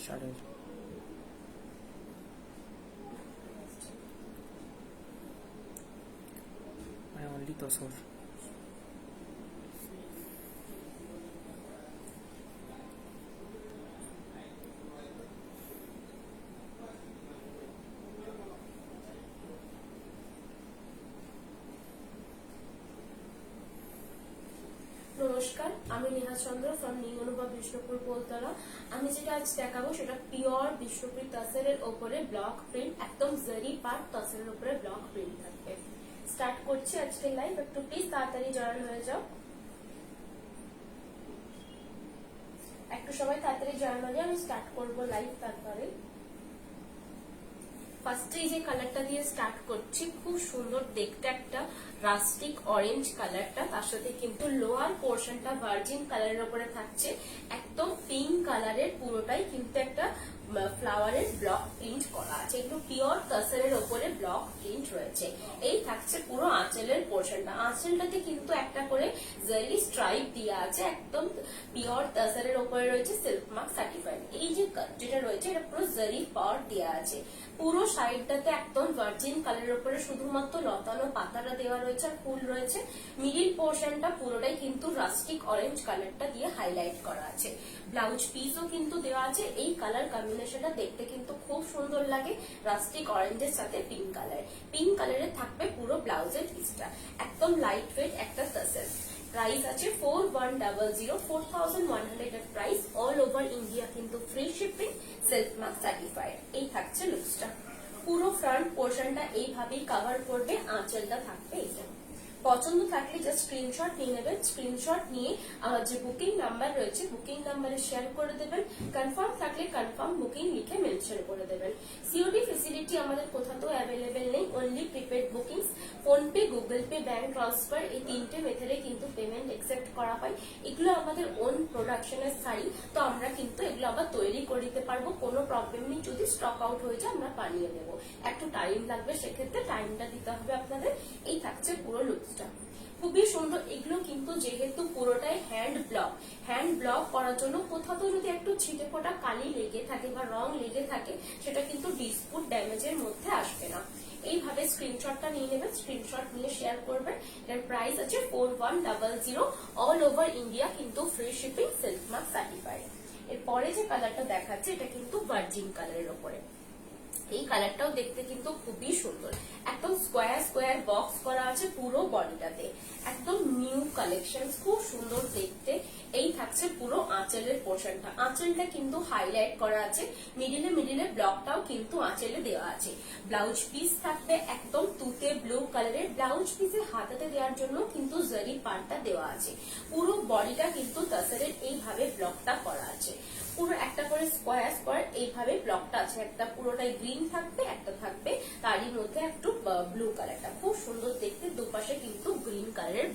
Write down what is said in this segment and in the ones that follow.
শাড়ির। মানে অনলি তসর। নমস্কার, আমি নেহা চন্দ্র ফ্রম নিউ অনুভব বিষ্ণুপুর বোলতলা। আমি যেটা আজ দেখাবো সেটা পিওর বিষ্ণুপুরি তসরের ওপরে ব্লক প্রিন্ট, একদম জারি পার্ট তসরের উপরে ব্লক প্রিন্ট থাকবে। স্টার্ট করছি আজকে লাইভ, একটু প্লিজ তাড়াতাড়ি জয়েন হয়ে যাও। একটু সবাই তাড়াতাড়ি জয়েন হলে আমি স্টার্ট করবো লাইভ। তারপরে ফার্স্টে যে কালারটা দিয়ে স্টার্ট করছি, খুব সুন্দর দেখতে একটা রাস্টিক অরেঞ্জ কালারটা, তার সাথে কিন্তু লোয়ার পোর্শনটা ভার্জিন কালারের উপরে থাকছে, একদম পিঙ্ক কালারের, পুরোটাই কিন্তু একটা ফ্লাওয়ারের ব্লক প্রিন্ট করা আছে। একটু পিওর তসরের উপরে ব্লক প্রিন্ট রয়েছে। এই থাকছে পুরো আঁচলের পোর্শনটা। আঁচলটাতে কিন্তু একটা করে জারি স্ট্রাইপ দিয়ে আছে, একদম পিওর তসরের উপরে রয়েছে সিল্ক মার্ক সার্টিফাইড। এই যে যেটা রয়েছে এটা পুরো জারি পাওয়ার দেওয়া আছে। পুরো সাইডটাতে একদম ভার্জিন কালারের উপরে শুধুমাত্র লতানো পাতাটা দেওয়া রয়েছে আর ফুল রয়েছে। মিডিল পোর্শনটা পুরোটাই কিন্তু রাস্টিক অরেঞ্জ কালারটা দিয়ে হাইলাইট করা আছে। ব্লাউজ পিসও কিন্তু দেওয়া আছে। এই কালার কম্বিনেশনটা দেখতে কিন্তু খুব সুন্দর লাগে, রাস্টিক অরেঞ্জের সাথে পিঙ্ক কালার। পিঙ্ক কালারের থাকবে পুরো ব্লাউজের পিসটা, একদম লাইট ওয়েট একটা তসর। প্রাইস আছে 4100, 4100 এর প্রাইস। অল ওভার ইন্ডিয়া কিন্তু free shipping, silk mark certified. এই থাকছে লুকসটা। পুরো ফ্রন্ট পোর্শনটা এইভাবেই কভার করবে, আঁচলটা থাকবে এইটা। পছন্দ থাকলে জাস্ট স্ক্রিনশট নিয়ে নেবেন। স্ক্রিনশট নিয়ে আমার যে বুকিং নাম্বার রয়েছে বুকিং নাম্বারে শেয়ার করে দেবেন। কনফার্ম থাকলে কনফার্ম বুকিং লিখে মেনশন করে দেবেন। সিওডি ফেসিলিটি আমাদের কোথাও অ্যাভেলেবেল নেই, only prepaid bookings. PhonePe, Google pay, bank transfer, এই তিনটে মেথডে কিন্তু পেমেন্ট অ্যাকসেপ্ট করা হয়। এগুলো আমাদের ওন প্রোডাকশনের শাড়ি, তো আমরা কিন্তু এগুলো আবার তৈরি করে দিতে পারবো, কোনো প্রবলেম নেই। যদি স্টক আউট হয়ে যায় আমরা বানিয়ে দেবো, একটু টাইম লাগবে, সেক্ষেত্রে টাইমটা দিতে হবে আপনাদের। এই থাকছে পুরো লুকস। খুবই সুন্দর। এগুলো কিন্তু যেহেতু পুরোটাই হ্যান্ড ব্লক করার জন্য কোথাও যদি একটু ছিটে ফোটা কালি লেগে থাকে বা রং লেগে থাকে, সেটা কিন্তু ডিসপুট ড্যামেজের মধ্যে আসবে না। এইভাবে স্ক্রিনশটটা নিয়ে নেবেন, স্ক্রিনশট নিয়ে শেয়ার করবেন। এর প্রাইস আছে 4100, অল ওভার ইন্ডিয়া কিন্তু free shipping, silk mark certified. এরপরে যে কালারটা দেখাচ্ছে এটা কিন্তু ভার্জিন কালারের উপরে। এই কালারটাও দেখতে কিন্তু খুবই সুন্দর, একদম স্কোয়ার স্কোয়ার বক্স করা আছে পুরো বডিটাতে, একদম নিউ কালেকশন, খুব সুন্দর দেখতে। এই থাকছে পুরো আঁচলের পোর্শনটা। আঁচলটা কিন্তু হাইলাইট করা আছে, মিডিলে ব্লকটাও কিন্তু আঁচলে দেওয়া আছে। ব্লাউজ পিস থাকবে একদম তুতে ব্লু কালারের। ব্লাউজ পিসের হাতাতে দেওয়ার জন্য কিন্তু জারি পার্টটা দেওয়া আছে। পুরো বডিটা কিন্তু তসরের এইভাবে ব্লকটা করা আছে। পুরো একটা করে স্কোয়ার স্কোয়ার এইভাবে ব্লকটা আছে। একটা পুরোটাই গ্রিন থাকবে, একটা থাকবে তারই মধ্যে একটু ব্লু কালারটা, খুব সুন্দর দেখতে। দুপাশে কিন্তু গ্রিন কালারের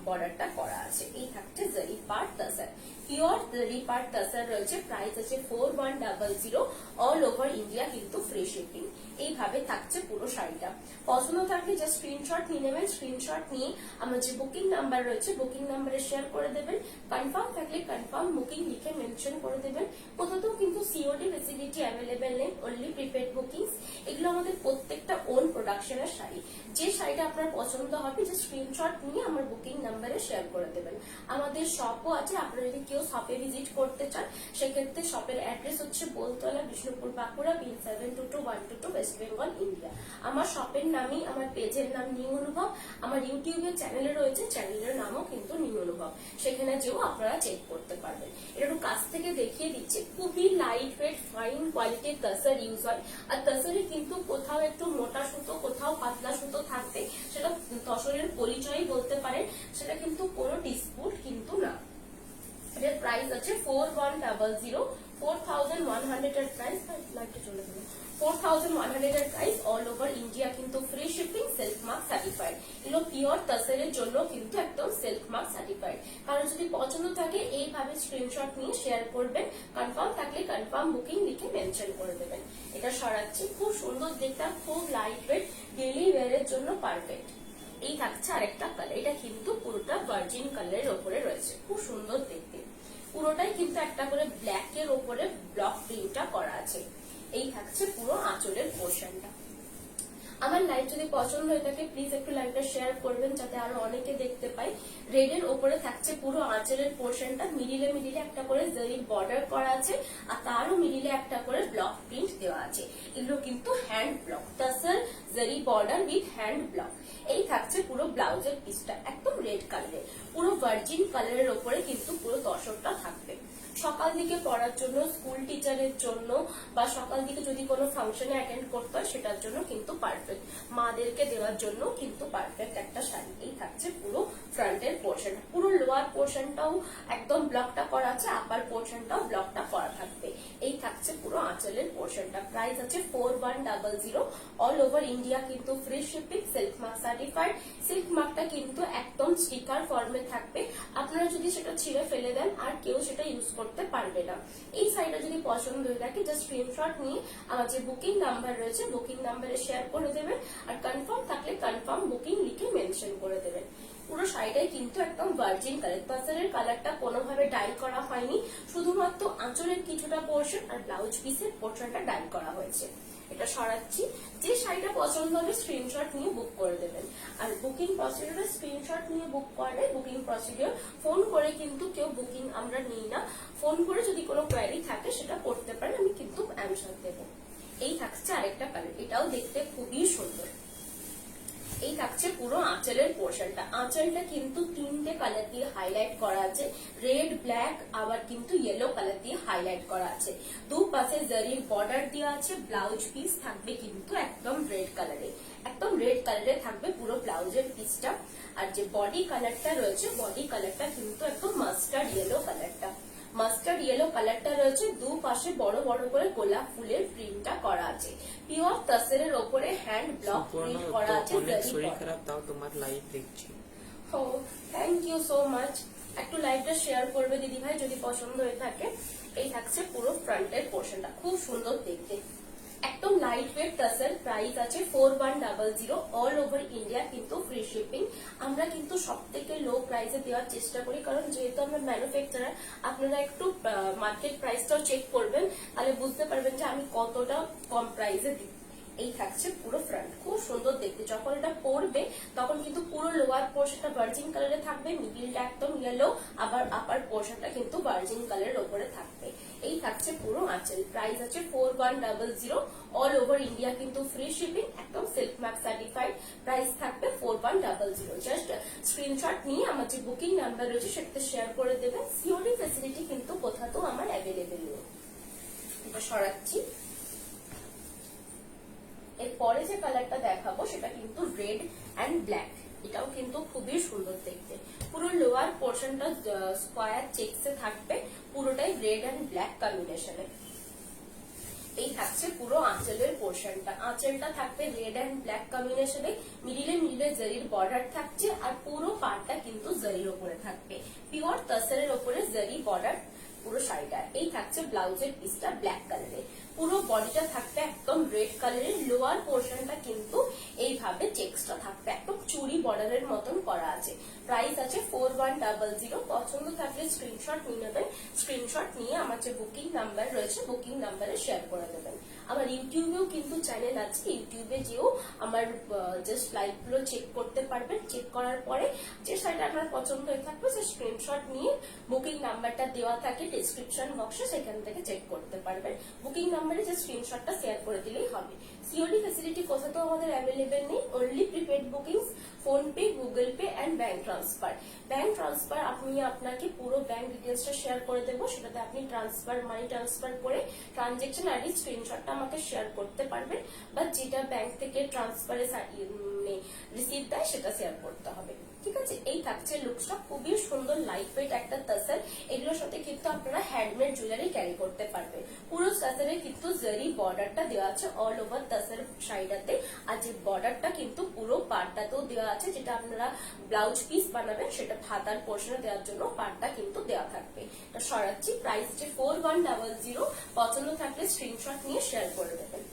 বর্ডারটা করা আছে। এই থাকছে জারি পার্ট তসর, পিওর জারি পার্ট তসর রয়েছে। প্রাইস আছে 4100, অল ওভার ইন্ডিয়া কিন্তু ফ্রি শিপিং। এইভাবে থাকছে পুরো শাড়িটা। পছন্দ থাকলে জাস্ট স্ক্রিনশট নিয়ে নেবেন। স্ক্রিনশট নিয়ে আমার যে বুকিং নাম্বার রয়েছে বুকিং নাম্বারে শেয়ার করে দেবেন। কনফার্ম থাকলে কনফার্ম বুকিং লিখে মেনশন করে দেবেন। কোথাও কিন্তু সিওডি ফেসিলিটি অ্যাভেলেবেল নেই, অনলি প্রিপেড বুকিংস। এগুলো আমাদের প্রত্যেকটা ওন প্রোডাকশনের শাড়ি। যে শাড়িটা আপনার পছন্দ হবে যে স্ক্রিনশট নিয়ে আমার বুকিং নাম্বারে শেয়ার করে দেবেন। আমাদের শপও আছে, আপনারা যদি কেউ শপে ভিজিট করতে চান সেক্ষেত্রে শপের অ্যাড্রেস হচ্ছে বোলতলা, বিষ্ণুপুর, বাঁকুড়া, পিন 722122, ওয়েস্ট বেঙ্গল, ইন্ডিয়া। আমার শপের নামই, আমার পেজের নাম নিউ অনুভব। আমার ইউটিউবের চ্যানেলে রয়েছে, চ্যানেলের নামও কিন্তু নিউ অনুভব, সেখানে যেও আপনারা চেক করতে পারবেন। এটা একটু কাছ থেকে দেখিয়ে দিচ্ছি। খুবই লাইট ওয়েট ফাইন কোয়ালিটির তসর ইউজ হয়। আর তসরে কিন্তু কোথাও একটু মোটা সুতো, কোথাও পাতলা সুতো থাকবে, সেটা তসরের পরিচয়ই বলতে পারেন। সেটা কিন্তু কোনো ডিসপুট কিন্তু না। এটার প্রাইস আছে 4100, 4100 এর প্রাইস। লাইটে চলে গেল। 4100 এর প্রাইস, অল ওভার ইন্ডিয়া কিন্তু free shipping, silk mark certified. এগুলো পিওর তসরের জন্য কিন্তু একদম সিল্ক মার্ক সার্টিফাইড। কারণ যদি পছন্দ থাকে এইভাবে স্ক্রিনশট নিয়ে শেয়ার করবেন। কনফার্ম থাকলে কনফার্ম বুকিং লিখে মেনশন করে দেবেন। এটা সরাচ্ছি, খুব সুন্দর দেখতে, খুব লাইট ওয়েট, ডেইলি ওয়্যারের জন্য পারফেক্ট। এই থাকছে আরেকটা কালার, এটা কিন্তু পুরোটা ভার্জিন কালারের ওপরে রয়েছে, খুব সুন্দর দেখতে। পুরোটাই কিন্তু একটা করে ব্ল্যাক এর ওপরে ব্লক এই থাকছে পুরো আঁচলের পোর্শনটা। আমার লাইভ যদি পছন্দ হয়ে থাকে প্লিজ একটু লাইভটা শেয়ার করবেন যাতে আরো অনেকে দেখতে পায়। রেড এর উপরে থাকছে পুরো আঁচলের পোর্শনটা, মিডিলে মিডিলে একটা করে জরির বর্ডার করা আছে আর তারও মিডিলে একটা করে ব্লক প্রিন্ট দেওয়া আছে। এগুলো কিন্তু হ্যান্ড ব্লক, টাসেল জরি বর্ডার উইথ হ্যান্ড ব্লক। এই থাকছে পুরো ব্লাউজের পিসটা একদম রেড কালারের, পুরো ভার্জিন কালারের উপরে কিন্তু পুরো তসরটা থাকবে। সকাল দিকে পড়ার জন্য, স্কুল টিচারের জন্য বা সকাল দিকে যদি কোনো ফাংশনে অ্যাটেন্ড করতে হয় সেটার জন্য কিন্তু পারফেক্ট, মাদেরকে দেওয়ার জন্য কিন্তু পারফেক্ট একটা শাড়ি। এই থাকছে পুরো ফ্রন্টের পোর্শন, পুরো লোয়ার পোর্শনটাও একদম ব্লকটা করা আছে, আপার পোর্শনটাও ব্লকটা করা থাকবে। এই থাকছে পুরো আঁচলের পোর্শনটা। প্রাইস আছে 4100। অল ওভার ইন্ডিয়া কিন্তু free shipping, silk mark certified. Silk মার্কটা কিন্তু একদম স্টিকার ফর্মে থাকবে, আপনারা যদি সেটা ছিঁড়ে ফেলে দেন আর কেউ সেটা ইউজ করতে পারবে না। এই শাড়িটা যদি পছন্দ হয়ে থাকে জাস্ট স্ক্রিনশট নিয়ে আমার যে বুকিং নাম্বার রয়েছে বুকিং নাম্বারে শেয়ার করে দেবেন, আর কনফার্ম থাকলে কনফার্ম বুকিং লিখে মেনশন করে দেবেন। পুরো শাড়িটাই কিন্তু একদম ভার্জিন কালার, পাসেলের কালারটা কোনোভাবে ডাই করা হয়নি, শুধুমাত্র আঁচলের কিছুটা পোর্শন আর ব্লাউজ পিসের পোর্শনটা ডাই করা হয়েছে। এটা সরাচ্ছি, যে শাড়িটা পছন্দ হবে স্ক্রিনশট নিয়ে বুক করে দেবেন। আর বুকিং প্রসিডিউরে স্ক্রিনশট নিয়ে বুক করলে বুকিং প্রসিডিউর, ফোন করে কিন্তু কেউ বুকিং আমরা নিই না, ফোন করে যদি কোনো কোয়ারি থাকে সেটা করতে পারেন, আমি কিন্তু অ্যানসার দেবো। এই থাকছে আরেকটা কালার, এটাও দেখতে খুবই সুন্দর। এই থাকছে পুরো আঁচলের পোর্শনটা, আঁচলটা কিন্তু তিনটে কালার দিয়ে হাইলাইট করা আছে, রেড, ব্ল্যাক আবার কিন্তু ইয়েলো কালার দিয়ে হাইলাইট করা আছে। দুপাশে জরির বর্ডার দেওয়া আছে, ব্লাউজ পিস থাকবে কিন্তু একদম রেড কালারে, একদম রেড কালারে থাকবে পুরো ব্লাউজের পিসটা। আর যে বডি কালারটা রয়েছে বডি কালারটা কিন্তু একদম মাস্টার্ড ইয়েলো কালারটা, মাস্টার্ড ইয়েলো কালারটা রয়েছে, দুপাশে বড় বড় করে গোলাপ ফুলের প্রিন্টটা করা আছে। পিওর তাসেরের ওপরে হ্যান্ড ব্লক প্রিন্ট করা আছে। শরীর খারাপ, তাও তোমার লাইভ দেখছি। ও থ্যাংক ইউ সো মাচ। একটু লাইভটা শেয়ার করবে দিদি ভাই যদি পছন্দ হয়ে থাকে। এই থাকছে পুরো ফ্রন্টের পোর্শনটা, খুব সুন্দর দেখতে, একদম লাইট ওয়েট টাসেল। প্রাইস আছে 4100। অল ওভার ইন্ডিয়া কিন্তু ফ্রি শিপিং। আমরা কিন্তু সব থেকে লো প্রাইসে দেওয়ার চেষ্টা করি, কারণ যেহেতু আমরা ম্যানুফ্যাকচারার, আপনারা একটু মার্কেট প্রাইসটাও চেক করবেন, তাহলে বুঝতে পারবেন যে আমি কতটা কম প্রাইসে দিই। এই থাকছে পুরো ফ্রন্ট, খুব সুন্দর দেখতে। যখন এটা পরবে তখন কিন্তু পুরো লোয়ার পোর্শনটা ভার্জিন কালারে থাকবে, মিডিলটা একদম ইয়েলো, আবার আপার পোর্শনটা কিন্তু ভার্জিন কালারের উপরে থাকবে। এই থাকছে পুরো আঁচল। প্রাইস আছে 4100। অল ওভার ইন্ডিয়া কিন্তু ফ্রি শিপিং, একদম সিল্ক মার্ক সার্টিফাইড। প্রাইস থাকবে 4100। জাস্ট স্ক্রিনশট নিয়ে আমার যে বুকিং নাম্বার রয়েছে সেটাতে শেয়ার করে দেবেন। সিওডি ফেসিলিটি কিন্তু কোথাও আমার অ্যাভেলেবেল নেই। এটা সরাচ্ছি। এরপরে যে কালারটা দেখাবো সেটা কিন্তু রেড অ্যান্ড ব্ল্যাক, এটাও কিন্তু খুবই সুন্দর দেখতে। পুরো লোয়ার পোর্শনটা স্কোয়ার চেকসে থাকবে, পুরোটাই রেড অ্যান্ড ব্ল্যাক কম্বিনেশনে। এই থাকছে পুরো আঁচলের পোর্শনটা, আঁচলটা থাকবে রেড অ্যান্ড ব্ল্যাক কম্বিনেশনে, মিডিলে মিডিলে জরির বর্ডার থাকছে আর পুরো পাড়টা কিন্তু জরির ওপরে থাকবে, পিওর তাসরের ওপরে জরি বর্ডার পুরো শাড়িটা। এই থাকছে ব্লাউজের পিসটা ব্ল্যাক কালারে, পুরো বডিটা থাকবে একদম রেড কালারের, লোয়ার পোর্শনটা কিন্তু এইভাবে চেক্সটা থাকবে, একদম চুড়ি বর্ডারের মতন করা আছে। প্রাইস আছে 4100। পছন্দ থাকলে স্ক্রিনশট নিয়ে নেবেন, স্ক্রিনশট নিয়ে আমার যে বুকিং নাম্বার রয়েছে বুকিং নাম্বারে শেয়ার করে দেবেন। আমার ইউটিউবেও কিন্তু চ্যানেল আছে, ইউটিউবে যেও আমার জাস্ট লাইভ গুলো চেক করতে পারবেন। চেক করার পরে যে শাড়িটা আপনার পছন্দ হয়ে থাকবে সে স্ক্রিনশট নিয়ে বুকিং নাম্বারটা দেওয়া থাকে ডিসক্রিপশন বক্সে, সেখান থেকে চেক করতে পারবেন। বুকিং নাম্বারে যে স্ক্রিনশটটা শেয়ার করে দিলেই হবে। সিওডি ফেসিলিটি কোথাও আমাদের অ্যাভেলেবেল নেই, only prepaid bookings, phone pay, Google pay and bank transfer. Bank transfer আমি আপনাকে পুরো ব্যাংক ডিটেলসটা শেয়ার করে দেবো, সেটাতে আপনি ট্রান্সফার মানি ট্রান্সফার করে ট্রানজেকশন আইডি স্ক্রিনশটটা আমাকে শেয়ার করতে পারবেন, বা যেটা ব্যাংক থেকে ট্রান্সফারে রিসিভ দেয় সেটা শেয়ার করতে হবে। ঠিক আছে, এই থাকছে লুকসটা, খুবই সুন্দর লাইট ওয়েট একটা তাসার। এগুলোর সাথে কিন্তু আপনারা হ্যান্ডমেড জুয়েলারি ক্যারি করতে পারবেন। পুরো তাসারে কিন্তু জরি বর্ডারটা দেওয়া আছে অল ওভার তাসার সাইডাতে, আর যে বর্ডারটা কিন্তু পুরো পাড়টাতেও দেওয়া আছে, যেটা আপনারা ব্লাউজ পিস বানাবেন সেটা হাতার পোর্শনে দেওয়ার জন্য পাড়টা কিন্তু দেওয়া থাকবে। এটা সরাচ্ছি। প্রাইস যে 4100। পছন্দ থাকলে স্ক্রিনশট নিয়ে শেয়ার করে দেবেন।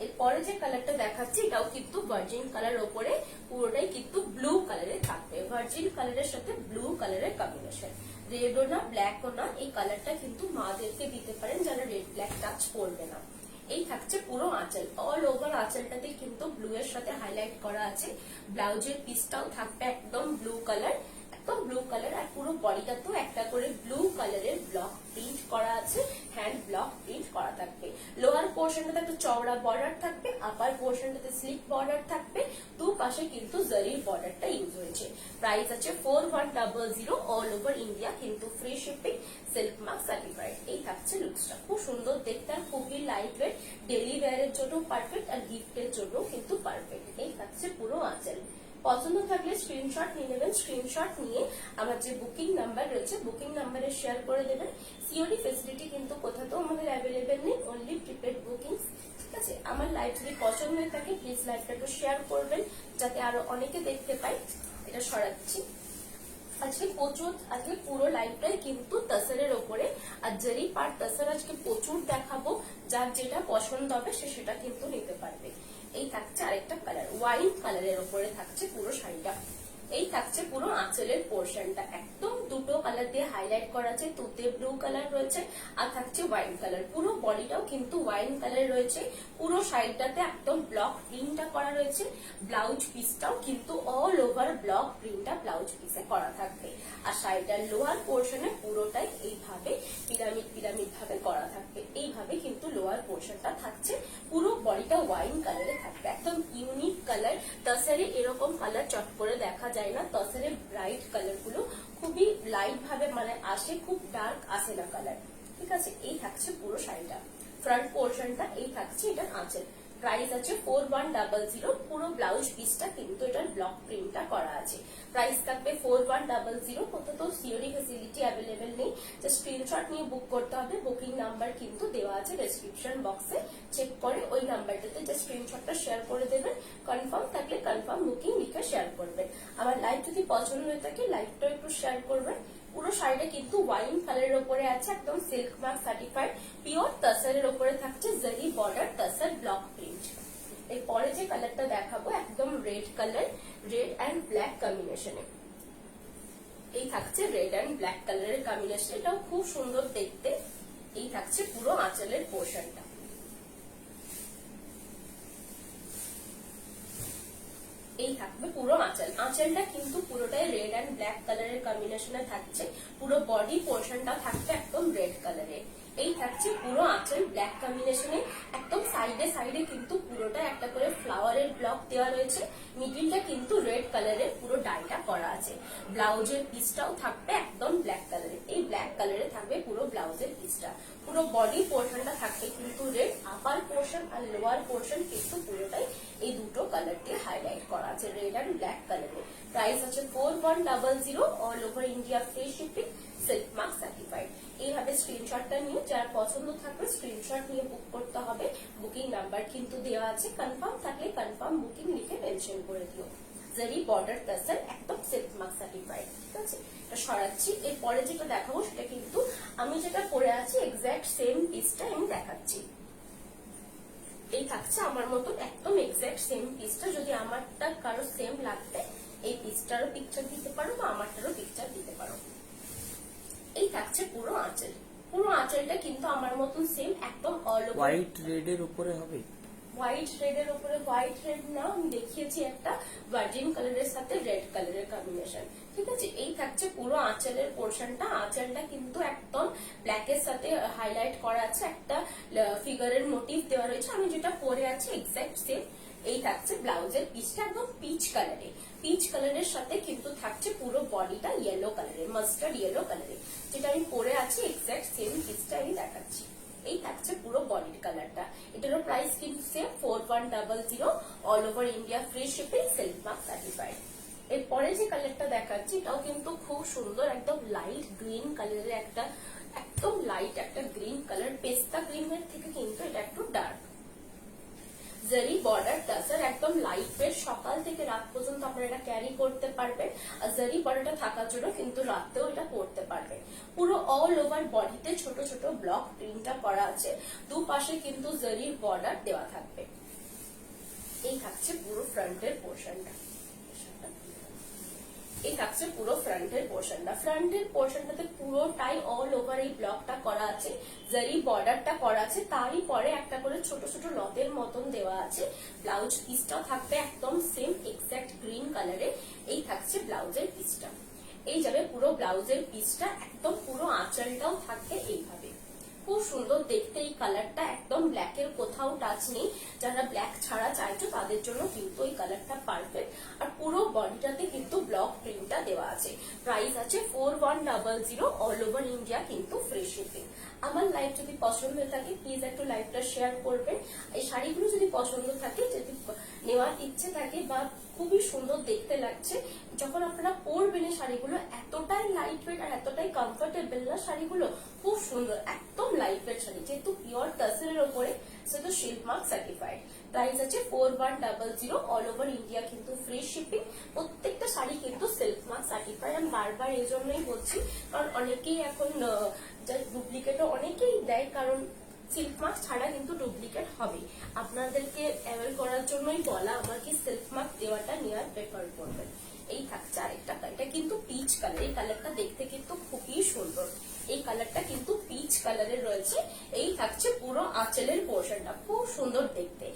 এরপরে যে কালারটা দেখাচ্ছি এটাও কিন্তু ভার্জিন কালার ওপরে, পুরোটাই কিন্তু ব্লু কালারে থাকবে, ভার্জিন কালারের সাথে ব্লু কালারের কম্বিনেশন। রেডও না ব্ল্যাকও না, এই কালারটা কিন্তু মাদেরকে দিতে পারেন যারা রেড ব্ল্যাক টাচ করবে না। এই থাকছে পুরো আঁচল, অল ওভার আঁচলটাতে কিন্তু ব্লু এর সাথে হাইলাইট করা আছে। ব্লাউজের পিসটাও থাকবে একদম ব্লু কালার, একদম ব্লু কালার, আর পুরো বডিটাতেও একটা করে ব্লু কালারের ব্লক প্রিন্ট করা আছে, হ্যান্ড ব্লক প্রিন্ট করা থাকবে। লোয়ার পোর্শনটাতে একটা চওড়া বর্ডার থাকবে, আপার পোর্শনটাতে স্লিপ বর্ডার থাকবে, দু পাশে কিন্তু জরির বর্ডারটা ইউজ হয়েছে। প্রাইস আছে 4100, অল ওভার ইন্ডিয়া, কিন্তু free shipping, silk mark certified. এই থাকছে লুকসটা, খুব সুন্দর দেখতে আর খুবই লাইট ওয়েট, ডেলি ওয়্যারের জন্য পারফেক্ট আর গিফটের জন্য কিন্তু পারফেক্ট। এই থাকছে পুরো আঁচল। পছন্দ থাকলে স্ক্রিনশট নিয়ে নেবেন, স্ক্রিনশট নিয়ে আমার যে বুকিং নাম্বার রয়েছে বুকিং নাম্বারে শেয়ার করে দেবেন। সিওডি ফেসিলিটি কিন্তু কোথাও আমাদের অ্যাভেলেবেল নেই, অনলি প্রিপেড বুকিং। ঠিক আছে, আমার লাইভ যদি পছন্দ হয়ে থাকে প্লিজ লাইভটা একটু শেয়ার করবেন যাতে আরো অনেকে দেখতে পায়। এটা সরাচ্ছি। আজকে পুরো লাইভটাই কিন্তু তাসারের ওপরে, আর জারি পার্ট তাসার আজকে প্রচুর দেখাবো, যার যেটা পছন্দ হবে সে সেটা কিন্তু নিতে পারবে। এই থাকছে আরেকটা কালার, ওয়াইন কালারের ওপরে থাকছে পুরো শাড়িটা। এই থাকছে পুরো আঁচলের পোর্শনটা, একদম দুটো কালার দিয়ে হাইলাইট করা আছে, তুতে ব্লু কালার রয়েছে আর থাকছে ওয়াইন কালার। পুরো বডিটাও কিন্তু ওয়াইন কালার রয়েছে, পুরো সাইডটাতে একদম ব্লক প্রিন্টটা করা রয়েছে। ব্লাউজ পিসটাও কিন্তু অল ওভার ব্লক প্রিন্টটা ব্লাউজ পিসে করা থাকবে, আর শাড়িটার লোয়ার পোর্শনে পুরোটাই এইভাবে পিরামিড পিরামিড ভাবে করা থাকবে। এইভাবে কিন্তু লোয়ার পোর্শনটা থাকছে, পুরো বডিটা ওয়াইন কালারে থাকবে, একদম ইউনিক কালার। তাসারে এরকম কালার চট করে দেখা যায় না, তাসারে ব্রাইট কালার গুলো খুবই লাইট ভাবে মানে আসে, খুব ডার্ক আসে না কালার। ঠিক আছে, এই থাকছে পুরো শাড়িটা, ফ্রন্ট পোর্শনটা এই থাকছে এটার আঁচল। প্রাইস আছে 4100, পুরো ব্লাউজ পিসটা কিন্তু এটার ব্লক প্রিন্টটা করা আছে। প্রাইস থাকবে 4100, কোথাও সিওডি ফেসিলিটি অ্যাভেলেবেল নেই, জাস্ট স্ক্রিনশট নিয়ে বুক করতে হবে। বুকিং নাম্বার কিন্তু দেওয়া আছে ডেসক্রিপশন বক্সে, চেক করে ওই নাম্বারটাতে জাস্ট স্ক্রিনশটটা শেয়ার করে দেবেন। কনফার্ম থাকলে কনফার্ম বুকিং লিখে শেয়ার করবেন। আমার লাইভ যদি পছন্দ হয়ে থাকে লাইভটা একটু শেয়ার করবেন। পুরো শাড়িটা কিন্তু ওয়াইন কালারের উপরে আছে, একদম সিল্ক মার্ক সার্টিফাইড, পিওর তাসারের উপরে থাকছে জারি বর্ডার তাসার ব্লক প্রিন্ট। এরপরে যে কালারটা দেখাবো একদম red colour, red and black কম্বিনেশনে। এই থাকছে রেড অ্যান্ড ব্ল্যাক কালারের কম্বিনেশন, এটাও খুব সুন্দর দেখতে। এই থাকছে পুরো আঁচলের পোর্শনটা। এই থাকবে পুরো আঁচল, আঁচলটা কিন্তু পুরোটাই রেড অ্যান্ড ব্ল্যাক কালারের কম্বিনেশনে থাকছে, পুরো বডি পোর্শনটা থাকছে একদম রেড কালারের। এই থাকছে পুরো আঁচল ব্ল্যাক কম্বিনেশনে, একদম সাইডে সাইডে কিন্তু পুরোটা একটা করে ফ্লাওয়ারের ব্লক দেওয়া রয়েছে, মিডিলটা কিন্তু রেড কালারের পুরো ডাইটা করা আছে। ব্লাউজের পিসটাও থাকবে একদম ব্ল্যাক কালারের, এই ব্ল্যাক কালারে থাকবে পুরো ব্লাউজের পিসটা। পুরো বডি পোর্শনটা থাকবে কিন্তু রেড, আপার পোর্শন আর লোয়ার পোর্শন কিন্তু পুরোটাই এই দুটো কালার দিয়ে হাইলাইট করা আছে, রেড অ্যান্ড ব্ল্যাক কালারে। প্রাইস আছে 4100, all over India free shipping, silk mark certified. এইভাবে স্ক্রিনশটটা নিয়ে যার পছন্দ থাকবে স্ক্রিনশট নিয়ে বুক করতে হবে। বুকিং নাম্বার কিন্তু দেওয়া আছে, কনফার্ম থাকলে কনফার্ম বুকিং লিখে মেনশন করে দিও। জারি বর্ডার তাসার, একদম সিল্ক মার্ক সার্টিফাইড। ঠিক আছে, এটা সরাচ্ছি। এরপরে যেটা দেখাবো সেটা কিন্তু আমি যেটা পরে আছি এক্সাক্ট সেম পিসটা আমি দেখাচ্ছি। এই থাকছে আমার মতো একদম এক্সাক্ট সেম পিসটা, যদি আমারটা কারো সেম লাগবে এই পিসটারও পিকচার দিতে পারো বা আমারটারও পিকচার দিতে পারো। এই থাকছে পুরো আঁচল, পুরো আঁচলটা কিন্তু আমার মতন সেম একদম অল ওভার। হোয়াইট রেড এর উপরে হবে, হোয়াইট রেড এর উপরে, হোয়াইট রেড না আমি দেখিয়েছি একটা ভার্জিন কালারের সাথে রেড কালারের কম্বিনেশন। ঠিক আছে, এই থাকছে পুরো আঁচলের পোর্শনটা, আঁচলটা কিন্তু একদম ব্ল্যাক এর সাথে হাইলাইট করা আছে, একটা ফিগারের মোটিভ দেওয়া রয়েছে, আমি যেটা পরে আছি এক্সাক্ট সেম। এই থাকছে ব্লাউজের পিসটা একদম পিচ কালারে, পিচ কালারের সাথে কিন্তু থাকছে পুরো বডিটা ইয়েলো কালারের, মাস্টার্ড ইয়েলো কালারে, যেটা আমি পরে আছি এক্সাক্ট সেম পিসটা আমি দেখাচ্ছি। এই থাকছে পুরো বডির কালারটা, এটারও প্রাইস কিন্তু same 4100, all over India free shipping, silk mark certified. এরপরে যে কালারটা দেখাচ্ছি এটাও কিন্তু খুব সুন্দর, একদম লাইট গ্রিন কালারের একটা, একদম লাইট একটা গ্রিন কালার, পেস্তা গ্রিনের থেকে কিন্তু এটা একটু ডার্ক। জারি বর্ডার টাসার, একদম লাইট ওয়েট, সকাল থেকে রাত পর্যন্ত আপনারা এটা ক্যারি করতে পারবেন, আর জারি বর্ডারটা থাকার জন্য কিন্তু রাতেও এটা পরতে পারবেন। পুরো অল ওভার বডিতে ছোট ছোট ব্লক প্রিন্টটা করা আছে, দুপাশে কিন্তু জারির বর্ডার দেওয়া থাকবে। এই থাকছে পুরো ফ্রন্টের পোর্শনটা। এই থাকছে পুরো ফ্রন্টের পোর্শনটা। ফ্রন্টের পোর্শনটাতে পুরোটাই অল ওভার এই ব্লকটা করা আছে, জারি বর্ডারটা করা আছে, তারই পরে একটা করে ছোট ছোট লতের মতন দেওয়া আছে। ব্লাউজ পিসটাও থাকবে একদম সেম এক্সাক্ট গ্রিন কালারে। এই থাকছে ব্লাউজের পিসটা, এই যাবে পুরো ব্লাউজের পিসটা, একদম পুরো আঁচলটাও থাকবে এইভাবে। খুব সুন্দর দেখতে এই কালারটা, একদম ব্ল্যাকের কোথাও টাচ নেই। যারা ব্ল্যাক ছাড়া চাইছো তাদের জন্য কিন্তু এই কালারটা পারফেক্ট। আর পুরো বডিটাতে কিন্তু ব্লক প্রিন্টটা দেওয়া আছে। প্রাইস আছে 4100, অল ওভার ইন্ডিয়া কিন্তু ফ্রি শিপিং। আমার লাইভ যদি পছন্দ হয়ে থাকে প্লিজ একটু লাইভটা শেয়ার করবেন। এই শাড়িগুলো যদি পছন্দ থাকে, যদি নেওয়ার ইচ্ছে থাকে বা খুবই সুন্দর দেখতে লাগছে, যখন আপনারা পরবেন এই শাড়িগুলো এতটাই লাইট ওয়েট আর এতটাই কমফোর্টেবল না শাড়িগুলো, খুব সুন্দর একদম লাইট ওয়েট শাড়ি, যেহেতু পিওর টাসেলের ওপরে, সেহেতু সিল্ক মার্ক সার্টিফাইড। প্রাইস আছে 4100, অল ওভার ইন্ডিয়া কিন্তু ফ্রি শিপিং। প্রত্যেকটা শাড়ি কিন্তু সিল্ক মার্ক সার্টিফাইড। আমি বারবার এই জন্যই বলছি, কারণ অনেকেই এখন ডুপ্লিকেটও অনেকেই দেয়, কারণ সিল্ক মার্ক ছাড়া কিন্তু ডুপ্লিকেট হবে। আপনাদেরকে অ্যাভয়েড করার জন্যই বলা, আমাকে সিল্ক মার্ক দেওয়াটা নেওয়ার প্রেফার করবেন। এই থাকছে আরেকটা কালার, এটা কিন্তু পিচ কালার। এই কালারটা দেখতে কিন্তু খুবই সুন্দর। এই কালারটা কিন্তু পিচ কালারের রয়েছে। এই থাকছে পুরো আঁচলের পোর্শনটা, খুব সুন্দর দেখতে,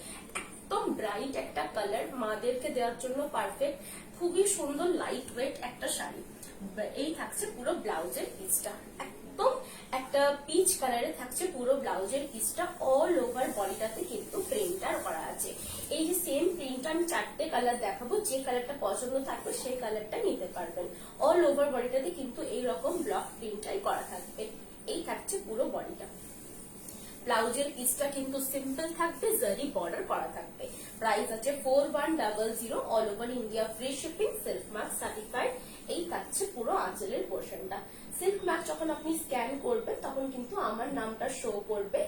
একদম ব্রাইট একটা কালার, মাদেরকে দেওয়ার জন্য পারফেক্ট। খুবই সুন্দর লাইট ওয়েট একটা শাড়ি। এই থাকছে পুরো ব্লাউজের পিসটা, একদম একটা পিচ কালারে থাকছে পুরো ব্লাউজের পিসটা। অল ওভার বডিটাতে কিন্তু প্রিন্টার করা আছে। এই যে সেম প্রিন্ট আমি 4টে কালার দেখাবো, যে কালারটা পছন্দ থাকবে সেই কালারটা নিতে পারবেন। অল ওভার বডিটাতে কিন্তু এইরকম ব্লক প্রিন্টাই করা থাকবে। এই থাকছে পুরো বডিটা। ব্লাউজের পিসটা কিন্তু সিম্পল থাকবে, জারি বর্ডার করা থাকবে। প্রাইস আছে 4100, all over India free shipping, silk mark certified. এই থাকছে পুরো আঁচলের পোর্শনটা। সিল্ক মার্ক যখন আপনি স্ক্যান করবেন তখন কিন্তু আমার নামটা শো করবে।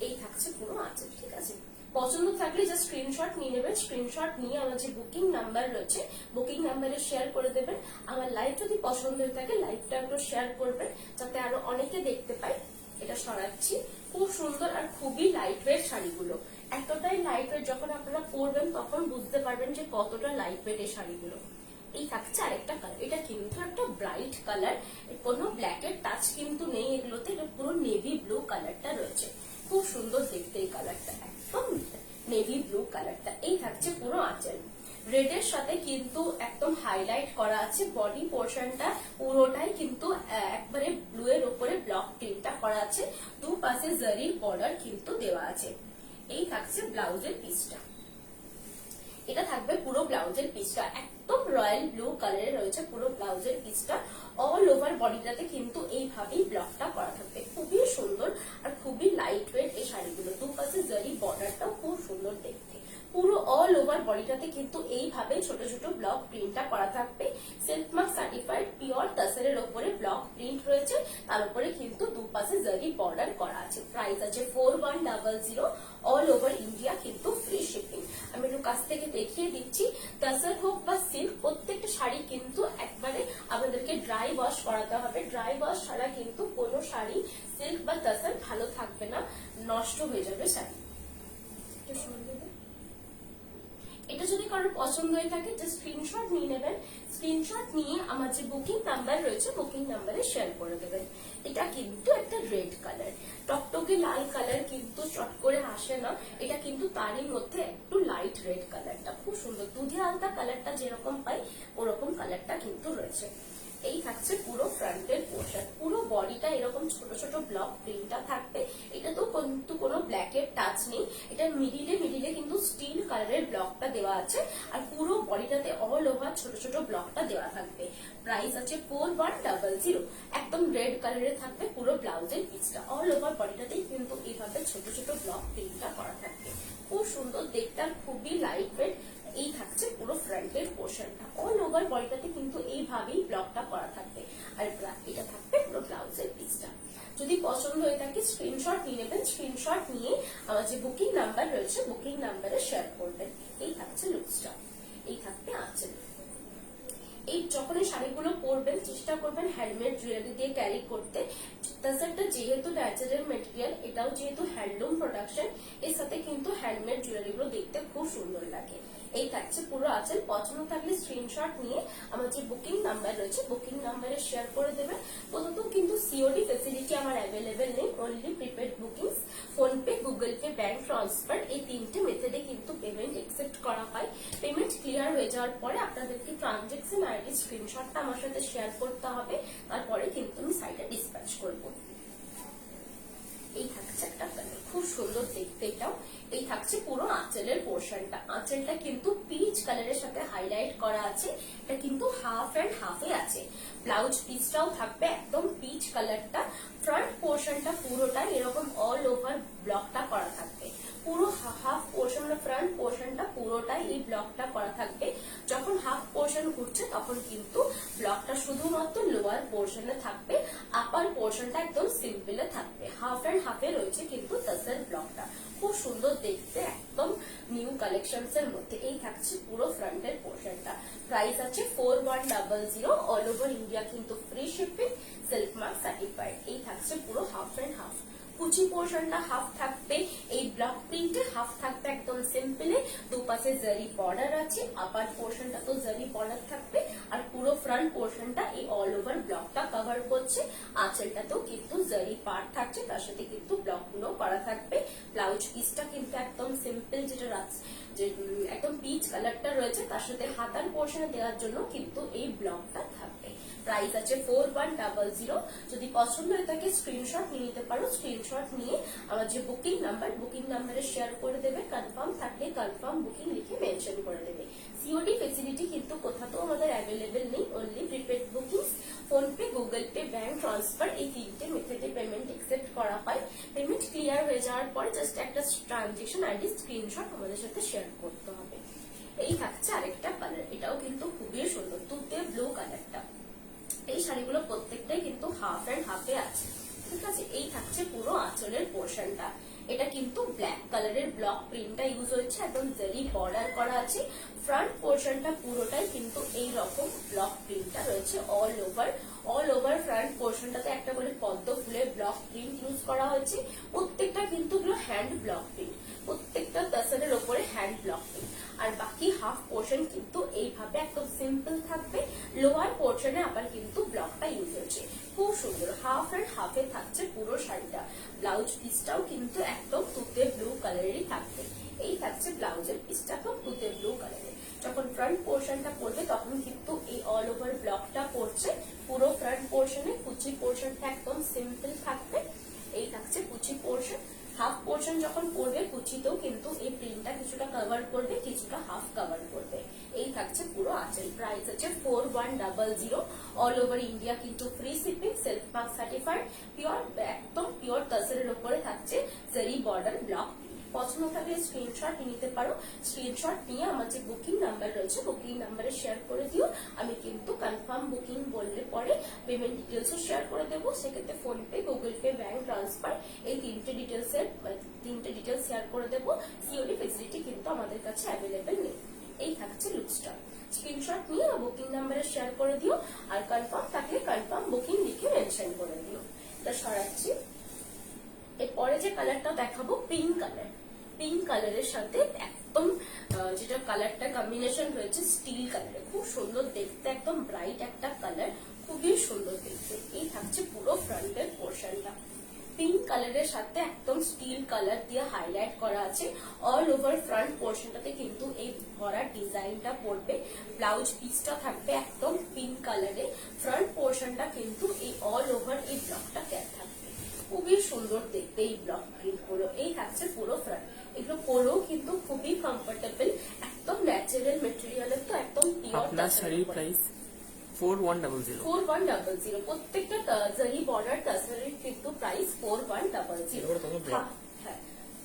এই থাকছে পুরো আঁচল, ঠিক আছে। পছন্দ থাকলে জাস্ট স্ক্রিনশট নিয়ে নেবেন। স্ক্রিনশট নিয়ে আমার যে বুকিং নাম্বার রয়েছে, বুকিং নাম্বারে শেয়ার করে দেবেন। আমার লাইভ যদি পছন্দ হয়ে থাকে লাইভটা একটু শেয়ার করবেন, যাতে আরো অনেকে দেখতে পায়। এটা সরাচ্ছি, খুব সুন্দর আর খুবই লাইট ওয়েট শাড়িগুলো। এতটাই লাইট ওয়েট, যখন আপনারা পরবেন তখন বুঝতে পারবেন যে কতটা লাইট ওয়েট এই শাড়িগুলো। এই থাকছে আরেকটা কালার, এটা কিন্তু একটা ব্রাইট কালার, কোনো ব্ল্যাকের টাচ কিন্তু নেই এগুলোতে। এটা পুরো নেভি ব্লু কালারটা রয়েছে, খুব সুন্দর দেখতে এই কালারটা, একদম নেভি ব্লু কালারটা। এই থাকছে পুরো আঁচল, রেডের সাথে কিন্তু একদম হাইলাইট করা আছে। বডি পোর্শনটা পুরোটাই কিন্তু একবারে ব্লু এর উপরে ব্লক প্রিন্টটা করা আছে। দুপাশে জারির বর্ডার কিন্তু দেওয়া আছে। এই থাকছে ব্লাউজের পিসটা, এটা থাকবে পুরো ব্লাউজের পিসটা, একদম রয়্যাল ব্লু কালারে রয়েছে পুরো ব্লাউজের পিসটা। অল ওভার বডিটাতে কিন্তু এইভাবেই ব্লকটা করা থাকবে। খুবই সুন্দর আর খুবই লাইট ওয়েট এই শাড়িগুলো। দুপাশে জারি বর্ডারটাও খুব সুন্দর দেখতে। পুরো অল ওভার বডিটাতে কিন্তু এইভাবে ছোট ছোট ব্লক প্রিন্টটা করা থাকবে। সিল্ক মার্ক সার্টিফাইড পিওর টাসেলের উপরে ব্লক প্রিন্ট রয়েছে, তার উপরে কিন্তু দুপাশে জারি বর্ডার করা আছে। প্রাইস আছে 4100, অল ওভার ইন্ডিয়া কিন্তু ফ্রি শিপিং। আমি একটু কাছ থেকে দেখিয়ে দিচ্ছি। টাসেল হোক বা সিল্ক, প্রত্যেকটা শাড়ি কিন্তু একবারে আমাদেরকে ড্রাই ওয়াশ করাতে হবে। ড্রাই ওয়াশ ছাড়া কিন্তু কোনো শাড়ি সিল্ক বা টাসেল ভালো থাকবে না, নষ্ট হয়ে যাবে শাড়ি। এটা যদি কারোর পছন্দ হয়ে থাকে জাস্ট স্ক্রিনশট নিয়ে নেবেন। স্ক্রিনশট নিয়ে আমার যে বুকিং নাম্বার রয়েছে বুকিং নাম্বারে শেয়ার করে দেবেন। এটা কিন্তু একটা রেড কালার, টকটকে লাল কালার কিন্তু চট করে আসে না। এটা কিন্তু তারই মধ্যে একটু লাইট রেড কালারটা, খুব সুন্দর দুধে আলতা কালারটা যেরকম পাই ওরকম কালারটা কিন্তু রয়েছে। এই থাকছে পুরো ফ্রন্টের পোর্শন, পুরো বডিটা এরকম ছোট ছোট ব্লক প্রিন্টটা থাকবে। এটা তো কিন্তু কোনো ব্ল্যাকের টাচ নেই, এটা মিডিলে কিন্তু স্টিল কালারের ব্লকটা দেওয়া আছে। আর পুরো বডিটাতে অল ওভার ছোট ছোট ব্লকটা দেওয়া থাকবে। প্রাইস আছে 4100, একদম রেড কালারে থাকবে পুরো ব্লাউজের পিসটা। অল ওভার বডিটাতেই কিন্তু এইভাবে ছোট ছোট ব্লক প্রিন্টটা করা থাকবে, খুব সুন্দর দেখতে আর খুবই লাইট ওয়েট। এই থাকছে পুরো ফ্রন্টের পোর্শনটা, অল ওভার বডিটাতে কিন্তু এইভাবেই ব্লকটা করা থাকবে। আর এটা থাকবে পুরো ব্লাউজের পিসটা। যদি পছন্দ হয়ে থাকে স্ক্রিনশট নিয়ে নেবেন। স্ক্রিনশট নিয়ে আমার যে বুকিং নাম্বার রয়েছে বুকিং নাম্বারে শেয়ার করবেন। এই থাকছে লুকসটা, এই থাকবে আঁচল। এই যখন এই শাড়িগুলো পরবেন চেষ্টা করবেন হ্যান্ডমেড জুয়েলারি দিয়ে ক্যারি করতে। তাছাড়া যেহেতু ন্যাচারাল মেটেরিয়াল, এটাও যেহেতু হ্যান্ডলুম প্রোডাকশন, এর সাথে কিন্তু হ্যান্ডমেড জুয়েলারি গুলো দেখতে খুব সুন্দর লাগে। এই থাকছে পুরো আঁচল। পছন্দ থাকলে স্ক্রিনশট নিয়ে আমার যে বুকিং নাম্বার রয়েছে বুকিং নাম্বারে শেয়ার করে দেবেন। প্রথম কিন্তু সিওডি ফেসিলিটি আমার অ্যাভেলেবেল নেই, only prepaid bookings, PhonePe, Google pay, bank transfer, এই তিনটে মেথডে কিন্তু পেমেন্ট একসেপ্ট করা হয়। পেমেন্ট ক্লিয়ার হয়ে যাওয়ার পরে আপনাদেরকে ট্রানজেকশন আইডি স্ক্রিনশটটা আমার সাথে শেয়ার করতে হবে, তারপরে কিন্তু আমি সাইটে ডিসপ্যাচ করবো। এই থাকছে একটা কালার, খুব সুন্দর দেখতে এটাও। এই থাকছে পুরো আঁচলের পোর্শনটা। আঁচলটা কিন্তু পিচ কালারের সাথে হাইলাইট করা আছে, এটা কিন্তু হাফ এন্ড হাফে আছে। ব্লাউজ পিসটাও থাকবে একদম পিচ কালারটা। ফ্রন্ট পোর্শনটা পুরোটা এরকম অল ওভার ব্লকটা করা থাকবে। পুরো হাফ পোর্শন, ফ্রন্ট পোর্শনটা পুরোটাই এই ব্লকটা করা থাকবে। যখন হাফ পোর্শন ঘুরছে তখন কিন্তু ব্লকটা শুধুমাত্র লোয়ার পোর্শনে থাকবে, আপার পোর্শনটা একদম সিম্পলে থাকবে। হাফ এন্ড হাফে রয়েছে কিন্তু টাসেল ব্লকটা, খুব সুন্দর দেখতে, একদম নিউ কালেকশনস এর মধ্যে। এই থাকছে পুরো ফ্রন্টের পোর্শনটা। প্রাইস আছে 4100, অল ওভার ইন্ডিয়া কিন্তু free shipping, silk mark certified. এই থাকছে পুরো হাফ এন্ড হাফ। কুচি পোর্শনটা হাফ থাকবে এই ব্লক প্রিন্টে, হাফ থাকবে একদম সিম্পলে, দুপাশে জারি বর্ডার আছে। আপার পোর্শনটা তো জারি বর্ডার থাকবে, আর পুরো ফ্রন্ট পোর্শনটা এই অল ওভার ব্লকটা কভার করছে। আঁচলটাতেও কিন্তু জারি পার্ট থাকছে, তার সাথে কিন্তু ব্লক গুলো করা থাকবে। ব্লাউজ পিসটা কিন্তু একদম সিম্পল, যেটা যে একদম পিচ কালারটা রয়েছে, তার সাথে হাতার পোর্শনে দেওয়ার জন্য কিন্তু এই ব্লকটা থাকবে। প্রাইস আছে 4100। যদি পছন্দ হয়ে থাকে স্ক্রিনশট নিয়ে নিতে পারো। স্ক্রিনশট নিয়ে আমার যে বুকিং নাম্বারে শেয়ার করে দেবে। কনফার্ম থাকলে কনফার্ম বুকিং লিখে মেনশন করে দেবে। সিওডি ফেসিলিটি কিন্তু কোথাও আমাদের অ্যাভেলেবেল নেই, only prepaid bookings, PhonePe, Google pay, bank transfer, এই তিনটে মেথডে পেমেন্ট একসেপ্ট করা হয়। পেমেন্ট ক্লিয়ার হয়ে যাওয়ার পরে জাস্ট একটা ট্রানজেকশন আইডি স্ক্রিনশট আমাদের সাথে শেয়ার করতে হবে। এই থাকছে আরেকটা কালার, এটাও কিন্তু খুবই সুন্দর, তুতে ব্লু কালারটা। এই শাড়িগুলো প্রত্যেকটাই কিন্তু হাফ এন্ড হাফে আছে, ঠিক আছে। এই থাকছে পুরো আঁচলের পোর্শনটা। এটা কিন্তু ব্ল্যাক কালারের ব্লক প্রিন্টটা ইউজ হয়েছে, একদম জারি বর্ডার করা আছে। ফ্রন্ট পোর্শনটা পুরোটাই কিন্তু এই রকম ব্লক প্রিন্টটা রয়েছে অল ওভার ফ্রন্ট পোর্শনটাতে একটা করে পদ্ম ফুলের ব্লক প্রিন্ট ইউজ করা হয়েছে। প্রত্যেকটা কিন্তু হ্যান্ড ব্লক প্রিন্ট, প্রত্যেকটা টাসেলের ওপরে হ্যান্ড ব্লক প্রিন্ট। আর বাকি হাফ পোর্শন কিন্তু এইভাবে একদম সিম্পল থাকবে। লোয়ার পোর্শনে আবার কিন্তু ব্লকটা ইউজ হয়েছে, খুব সুন্দর। হাফ এন্ড হাফে থাকছে পুরো শাড়িটা। ব্লাউজ পিসটাও কিন্তু একদম তুতে ব্লু কালারেরই থাকবে। এই থাকছে ব্লাউজের পিসটা, তো তুতে ব্লু কালারের। যখন ফ্রন্ট পোর্শনটা পড়বে তখন কিন্তু এই অল ওভার ব্লকটা পড়ছে পুরো ফ্রন্ট পোর্শনে। কুচি পোর্শনটা একদম সিম্পল থাকবে। এই থাকছে কুচি পোর্শন। হাফ পোর্শন যখন পড়বে কুচিতেও কিন্তু এই প্রিন্টটা কিছুটা কভার করবে, কিছুটা হাফ কভার করবে। এই থাকছে পুরো আঁচল। প্রাইস আছে 4100, অল ওভার ইন্ডিয়া কিন্তু free shipping, self mark certified, pure, একদম পিওর টাসেলের উপরে থাকছে জারি বর্ডার ব্লক। পছন্দ থাকলে স্ক্রিনশট নিতে পারো। স্ক্রিনশট নিয়ে আমার যে বুকিং নাম্বার রয়েছে বুকিং নাম্বারে শেয়ার করে দিও। আমি কিন্তু কনফার্ম বুকিং বললে পরে পেমেন্ট ডিটেলসও শেয়ার করে দেবো। সেক্ষেত্রে PhonePe, Google pay, bank transfer, এই তিনটে ডিটেলস শেয়ার করে দেবো। সিওডি ফেসিলিটি কিন্তু আমাদের কাছে অ্যাভেলেবেল নেই। এই থাকছে লুকসটা। স্ক্রিনশট নিয়ে বুকিং নাম্বারে শেয়ার করে দিও, আর কনফার্ম থাকলে কনফার্ম বুকিং লিখে মেনশন করে দিও। এটা সরাচ্ছি। এরপরে যে কালারটা দেখাবো পিঙ্ক কালার। পিঙ্ক কালারের সাথে একদম যেটা কালারটা কম্বিনেশন রয়েছে স্টিল কালারের, খুব সুন্দর দেখতে, একদম ব্রাইট একটা কালার, খুবই সুন্দর দেখতে। এই থাকছে পুরো ফ্রন্টের পোর্শনটা। পিঙ্ক কালারের সাথে একদম স্টিল কালার দিয়ে হাইলাইট করা আছে। অল ওভার ফ্রন্ট পোর্শনটাতে কিন্তু এই ভরা ডিজাইনটা পড়বে। ব্লাউজ পিসটা থাকবে একদম পিঙ্ক কালারে। ফ্রন্ট পোর্শনটা কিন্তু এই অল ওভার এই ব্লকটা থাকবে, খুবই সুন্দর দেখতে এই ব্লক প্রিন্ট গুলো। এই থাকছে পুরো ফ্রন্ট। এগুলো পরেও কিন্তু খুবই কমফোর্টেবল, একদম ন্যাচারাল মেটেরিয়ালের, তো একদম পিওর। আপনার শাড়ির প্রাইস 4100। প্রত্যেকটা জারি বর্ডার টাসেলের কিন্তু প্রাইস 4100। হ্যাঁ,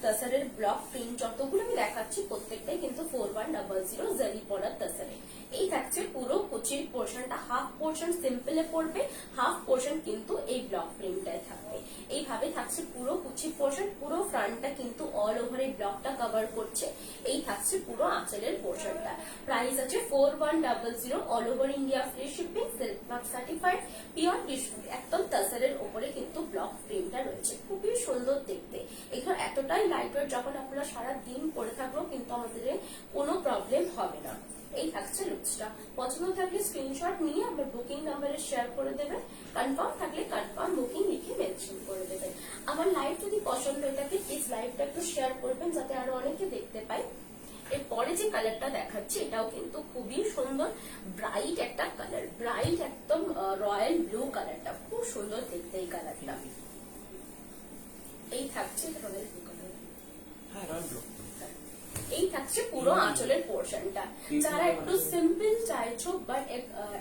তাসারের ব্লক প্রিন্ট যতগুলো আমি দেখাচ্ছি প্রত্যেকটাই কিন্তু 4100 জারি পড়ার তাসারে। এই থাকছে পুরো কুচির পোর্শনটা, হাফ পোর্শন সিম্পলে পড়বে, হাফ পোর্শন কিন্তু এই ব্লক প্রিন্টটায় থাকবে। এইভাবে থাকছে পুরো কুচির পোর্শন, পুরো ফ্রন্টটা কিন্তু অল ওভার এই ব্লকটা কভার করছে। এই থাকছে পুরো আঁচলের পোর্শনটা। প্রাইস আছে 4100, all over India free shipping, silk mark certified, pure tissue, একদম তাসারের উপরে কিন্তু ব্লক প্রিন্টটা রয়েছে। খুবই সুন্দর দেখতে, এখানে এতটাই লাইট ওয়েট, যখন আপনারা সারা দিন পরে থাকলেও কিন্তু আমাদের কোনো প্রবলেম হবে না। এই থাকছে লুকসটা। পছন্দ থাকলে স্ক্রিনশট নিয়ে আমার বুকিং নাম্বারে শেয়ার করে দেবেন, কনফার্ম থাকলে কনফার্ম বুকিং লিখে মেনশন করে দেবেন। আমার লাইভ যদি পছন্দ হয়ে থাকে প্লিজ লাইভটা একটু শেয়ার করবেন যাতে আরো অনেকে দেখতে পায়। এরপরে যে কালারটা দেখাচ্ছি এটাও কিন্তু খুবই সুন্দর, ব্রাইট একটা কালার, ব্রাইট একদম রয়্যাল ব্লু কালারটা, খুব সুন্দর দেখতে এই কালারটা। এই থাকছে রয়্যাল ব্লু কালার, হ্যাঁ রয়্যাল ব্লু। এই থাকছে পুরো আঁচলের পোর্শনটা। যারা একটু সিম্পল চাইছো বাট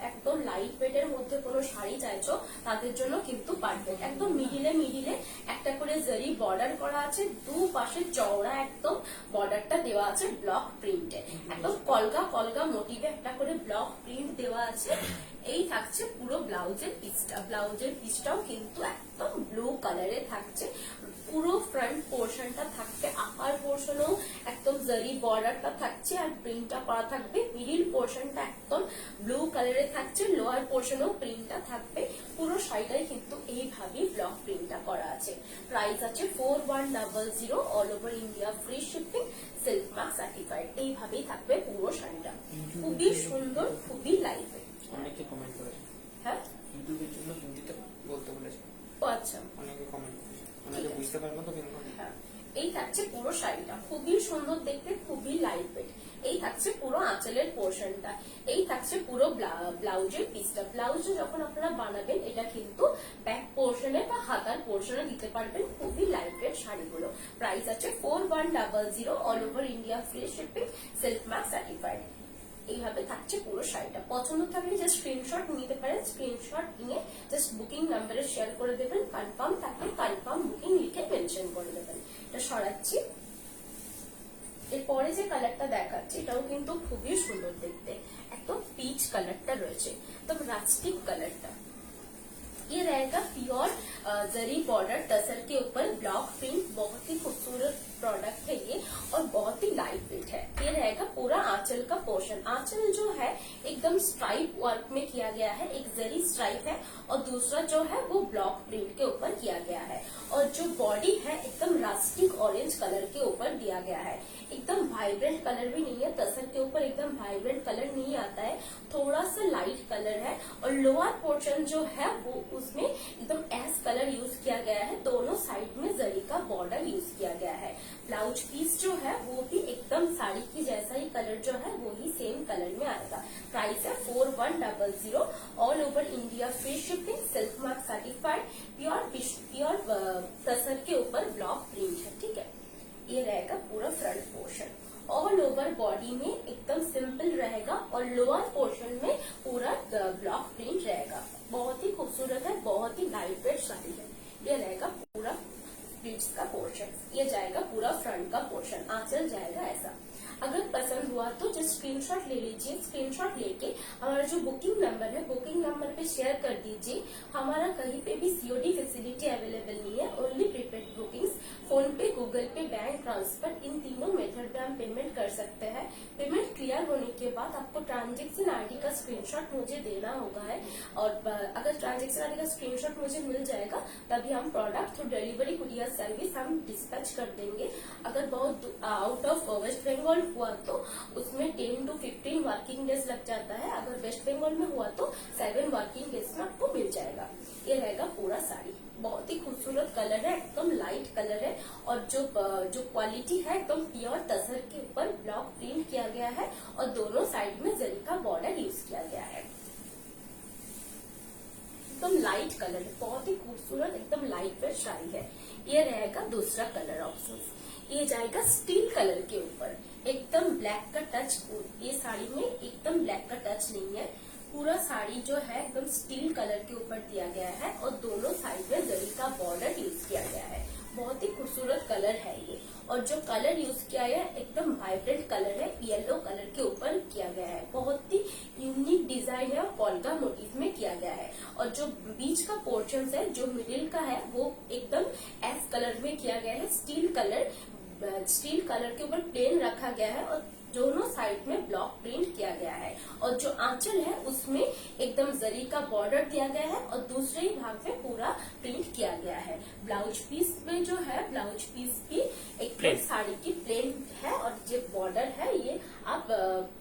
একদম লাইট ওয়েট এর মধ্যে কোনো শাড়ি চাইছো তাদের জন্য কিন্তু পারফেক্ট। একদম মিডিলে একটা করে জারি বর্ডার করা আছে, দু পাশে চওড়া একদম বর্ডারটা দেওয়া আছে ব্লক প্রিন্টে, একদম কলকা মোটিভে একটা করে ব্লক প্রিন্ট দেওয়া আছে। এই থাকছে পুরো ব্লাউজের পিসটা, ব্লাউজের পিসটাও কিন্তু একদম ব্লু কালারে থাকছে। পুরো ফ্রন্ট পোর্শনটা থাকবে, আপার পোর্শনও একদম জারি বর্ডারটা থাকছে আর প্রিন্টটা করা থাকবে। মিডিল পোর্শনটা একদম ব্লু কালারে থাকছে, লোয়ার পোর্শনও প্রিন্টটা থাকবে। পুরো শাড়িটাই কিন্তু এইভাবে ব্লক প্রিন্টটা করা আছে। প্রাইস আছে 4100, all over India free shipping, silk mark certified. এইভাবেই থাকবে পুরো শাড়িটা, খুবই সুন্দর, খুবই লাইট। অনেকে কমেন্ট করেছে, হ্যাঁ ইউটিউবের জন্য হিন্দিতে বলতে বলেছে। ও আচ্ছা, অনেকে কমেন্ট করেছে, অনেকে বুঝতে পারবো তো কিন্তু। হ্যাঁ এই থাকছে পুরো শাড়িটা, খুবই সুন্দর দেখতে, খুবই লাইট ওয়েট। এই থাকছে পুরো আঁচলের পোর্শনটা, এই থাকছে পুরো ব্লাউজের পিসটা। ব্লাউজে যখন আপনারা বানাবেন এটা কিন্তু ব্যাক পোর্শনে বা হাতার পোর্শনে দিতে পারবেন, খুবই লাইট ওয়েট শাড়িগুলো। প্রাইস আছে 4100, all over India free shipping, silk mark certified. এইভাবে থাকছে পুরো শাড়িটা। পছন্দ থাকলে জাস্ট স্ক্রিনশট নিতে পারেন, স্ক্রিনশট নিয়ে জাস্ট বুকিং নাম্বারে শেয়ার করে দেবেন, কনফার্ম থাকলে কনফার্ম বুকিং লিখে মেনশন করে দেবেন। এটা সরাচ্ছি। এরপরে যে কালারটা দেখাচ্ছি এটাও কিন্তু খুবই সুন্দর দেখতে, একদম পিচ কালারটা রয়েছে, একদম রাস্টিক কালারটা। ये रहेगा प्योर जरी बॉर्डर टसर के ऊपर ब्लॉक प्रिंट, बहुत ही खूबसूरत प्रोडक्ट है ये और बहुत ही लाइट वेट है। ये रहेगा पूरा आंचल का पोर्शन। आंचल जो है एकदम स्ट्राइप वर्क में किया गया है, एक जरी स्ट्राइप है और दूसरा जो है वो ब्लॉक प्रिंट के ऊपर किया गया है। और जो बॉडी है एकदम रास्टिक ऑरेंज कलर के ऊपर दिया गया है, एकदम वाइब्रेंट कलर भी नहीं है, तसर के ऊपर एकदम वाइब्रेंट कलर नहीं आता है, थोड़ा सा लाइट कलर है। और लोअर पोर्शन जो है वो उसमें एकदम एस कलर यूज किया गया है, दोनों साइड में जरी का बॉर्डर यूज किया गया है। ब्लाउज पीस जो है वो भी एकदम साड़ी की जैसा ही कलर जो है वो ही सेम कलर में आएगा। प्राइस है 4100, all over India free shipping, silk mark certified, pure tussar के ऊपर ब्लॉक प्रिंट है। ठीक है, ये रहेगा पूरा front portion. All over body में एकदम सिंपल रहेगा और लोअर पोर्शन में पूरा ब्लॉक प्रिंट रहेगा। बहुत ही खूबसूरत है, बहुत ही लाइट वेट साड़ी है। ये रहेगा पूरा प्लीट्स का पोर्शन, ये जाएगा पूरा फ्रंट का पोर्शन, आंचल जाएगा ऐसा। अगर पसंद हुआ तो जस्ट स्क्रीनशॉट ले लीजिए, स्क्रीनशॉट लेके हमारा जो बुकिंग नंबर है बुकिंग नंबर पे शेयर कर दीजिए। हमारा कहीं पे भी सीओडी फैसिलिटी अवेलेबल नहीं है, ओनली प्रीपेड बुकिंग्स, फोन पे, गूगल पे, बैंक ट्रांसफर, इन तीनों मेथड पे हम पेमेंट कर सकते हैं। पेमेंट क्लियर होने के बाद आपको ट्रांजेक्शन आईडी का स्क्रीनशॉट मुझे देना होगा है, और अगर ट्रांजेक्शन आईडी का स्क्रीनशॉट मुझे मिल जाएगा तभी हम product through delivery courier service हम डिस्पैच कर देंगे। अगर बहुत आउट ऑफ वेस्ट बंगाल हुआ तो उसमें 10 to 15 वर्किंग डेज लग जाता है, अगर वेस्ट बंगाल में हुआ तो 7 वर्किंग डेज में आपको मिल जाएगा। ये रहेगा पूरा साड़ी, बहुत ही खूबसूरत कलर है, एकदम लाइट कलर है। और जो क्वालिटी है एकदम प्योर तसर के ऊपर ब्लॉक प्रिंट किया गया है और दोनों साइड में जरी का बॉर्डर यूज किया गया है। एकदम लाइट कलर है, बहुत ही खूबसूरत एकदम लाइट वेट साड़ी है। ये रहेगा दूसरा कलर ऑप्शन, ये जाएगा स्टील कलर के ऊपर, एकदम ब्लैक का टच। ये साड़ी में एकदम ब्लैक का टच नहीं है, पूरा साड़ी जो है एकदम स्टील कलर के ऊपर दिया गया है और दोनों साइड में जरी का बॉर्डर यूज किया गया है। बहुत ही खूबसूरत कलर है ये और जो कलर यूज किया है एकदम वाइब्रेंट कलर है, येलो कलर के ऊपर किया गया है। बहुत ही यूनिक डिजाइन है और पोल्का मोटिव में किया गया है। और जो बीच का पोर्शन है, जो मिडिल का है, वो एकदम एस कलर में किया गया है। स्टील कलर के ऊपर प्लेन रखा गया है और दोनों साइड में ब्लॉक प्रिंट किया गया है। और जो आंचल है उसमें एकदम जरी का बॉर्डर दिया गया है और दूसरे ही भाग में पूरा प्रिंट किया गया है। ब्लाउज पीस में जो है, ब्लाउज पीस भी एकदम साड़ी की प्लेन है और जो बॉर्डर है ये आप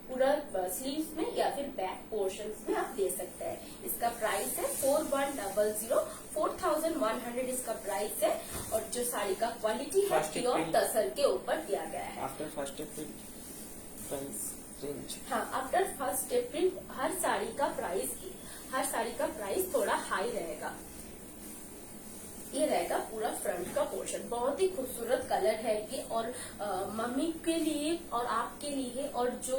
पूरा स्लीव्स में या फिर बैक पोर्शन में आप दे सकते हैं। इसका प्राइस है 4100, 4100 इसका प्राइस है। और जो साड़ी का क्वालिटी है प्योर तसर के ऊपर दिया गया है। आफ्टर 1 अप्रैल प्राइस रेंज, हाँ, आफ्टर 1 अप्रैल हर साड़ी का प्राइस थोड़ा हाई रहेगा। ये रहेगा पूरा फ्रंट का पोर्शन। बहुत ही खूबसूरत कलर है ये, और मम्मी के लिए और आपके लिए, और जो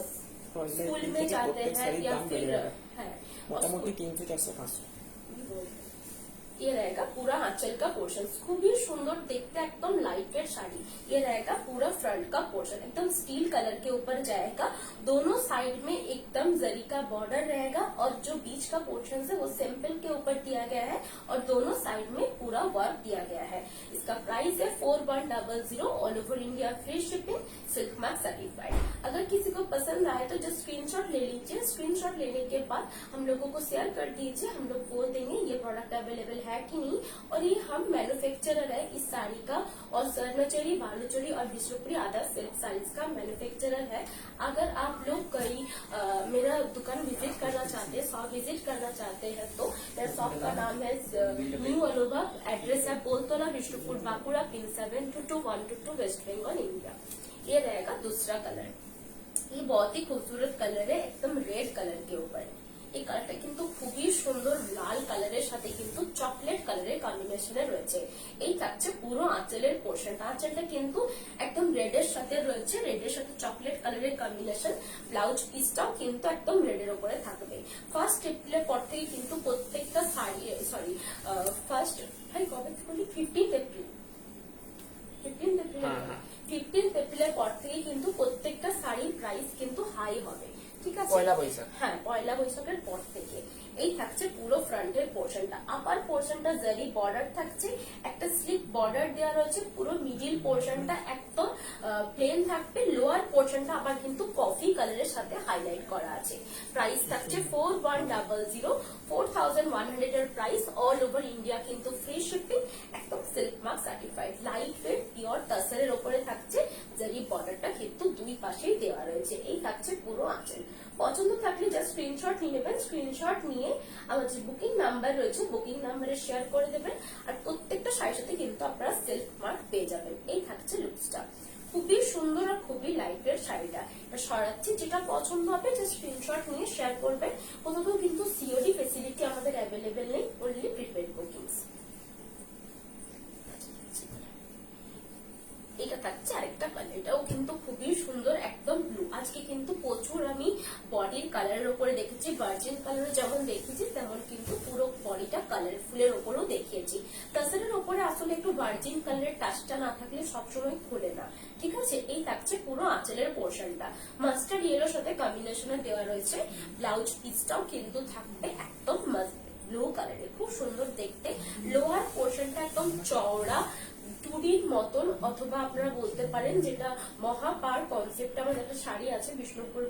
स्कूल में जाते हैं या फिर है मोटामोटी 300, 400, 500। ये रहेगा पूरा आंचल का पोर्शन, खूब ही सुंदर देखते एकदम लाइट वेट साड़ी। ये रहेगा पूरा फ्रंट का पोर्शन, एकदम स्टील कलर के ऊपर जाएगा। दोनों साइड में एकदम जरी का बॉर्डर रहेगा और जो बीच का पोर्शन है वो सिंपल के ऊपर दिया गया है और दोनों साइड में पूरा वर्क दिया गया है। इसका प्राइस है 4100, all over India free shipping, silk mark certified. अगर किसी को पसंद आए तो जस्ट स्क्रीनशॉट ले लीजिए। स्क्रीनशॉट लेने के बाद हम लोगों को शेयर कर दीजिए, हम लोग बोल देंगे ये प्रोडक्ट अवेलेबल है कि नहीं। और ये हम मैन्युफैक्चरर है इस साड़ी का, और स्वर्णचरी, भालूचरी और विष्णुपुरी अदर सिल्क साड़ीज का मैन्युफैक्चरर है। अगर आप लोग कहीं मेरा दुकान विजिट करना चाहते हैं, शॉप विजिट करना चाहते हैं, तो मेरा शॉप का नाम है न्यू अनुभव। एड्रेस है Boltola, Bishnupur, Bankura, pin 722122, west Bengal, India. ये रहेगा दूसरा कलर। ये बहुत ही खूबसूरत कलर है, एकदम रेड कलर के ऊपर। এই কালারটা কিন্তু খুবই সুন্দর, লাল কালারের সাথে কিন্তু চকলেট কালারের কম্বিনেশনে রয়েছে। এই থাকছে পুরো আঁচলের পোর্শনটা। আঁচলটা কিন্তু একদম রেডের সাথে রয়েছে, রেডের সাথে চকলেট কালারের কম্বিনেশন। ব্লাউজ পিসটাও কিন্তু একদম রেডের উপরে থাকবে। ফার্স্ট এপ্রিলের পর থেকে কিন্তু প্রত্যেকটা শাড়ি, সরি ফার্স্ট ভাই কবে বলি 15 এপ্রিল, 15 এপ্রিলের পর থেকে কিন্তু প্রত্যেকটা শাড়ির প্রাইস কিন্তু হাই হবে। ঠিক আছে, পয়লা বৈশাখ, হ্যাঁ পয়লা বৈশাখের পর থেকে। এই থাকছে পুরো ফ্রন্টের পোর্শনটা। আপার পোর্শনটা জারি বর্ডার থাকছে, একটা স্লিপ বর্ডার দেওয়া রয়েছে। পুরো মিডিল পোর্শনটা একদম প্লেন থাকবে। লোয়ার পোর্শনটা আবার কিন্তু কফি কালারের সাথে হাইলাইট করা আছে। প্রাইস থাকছে 4100, 4100 এর প্রাইস। অল ওভার ইন্ডিয়া কিন্তু ফ্রি শিপিং, একদম silk mark certified, light weight pure তাসারের উপরে থাকছে। জারি বর্ডারটা কিন্তু দুই পাশেই দেওয়া রয়েছে। এই থাকছে পুরো আঁচল। পছন্দ থাকলে জাস্ট স্ক্রিনশট নিয়ে নেবেন। স্ক্রিনশট নিয়ে আমার যে বুকিং নাম্বার রয়েছে, বুকিং নাম্বারে শেয়ার করে দেবেন। আর প্রত্যেকটা শাড়ির সাথে কিন্তু আপনারা সিল্ক মার্ক পেয়ে যাবেন। এই থাকছে লুকসটা, খুবই সুন্দর আর খুবই লাইট ওয়েট শাড়িটা। এটা সরাচ্ছি, যেটা পছন্দ হবে জাস্ট স্ক্রিনশট নিয়ে শেয়ার করবেন। কোথাও কিন্তু সিওডি ফেসিলিটি আমাদের অ্যাভেলেবেল নেই, অনলি প্রিপেড বুকিংস। এটা থাকছে আরেকটা কালার, এটাও কিন্তু খুবই সুন্দর, একদম ব্লু। আজকে কিন্তু প্রচুর আমি বডির কালারের উপরে দেখেছি, ভার্জিন কালার যেমন দেখেছি তেমন কিন্তু পুরো বডিটা কালারফুলের উপরেও দেখিয়েছি। তাছাড়ার উপরে আসলে একটু ভার্জিন কালারের টাচটা না থাকলে সবসময় খুলে না। ঠিক আছে, এই থাকছে পুরো আঁচলের পোর্শনটা। মাস্টার্ড ইয়েলোর সাথে কম্বিনেশনে দেওয়া রয়েছে। ব্লাউজ পিসটাও কিন্তু থাকবে একদম ব্লু কালারের, খুব সুন্দর দেখতে। লোয়ার পোর্শনটা একদম চওড়া টুডির মতন, অথবা আপনারা বলতে পারেন যেটা মহাপার কনসেপ্ট আমাদের একটা শাড়ি আছে বিষ্ণুপুর,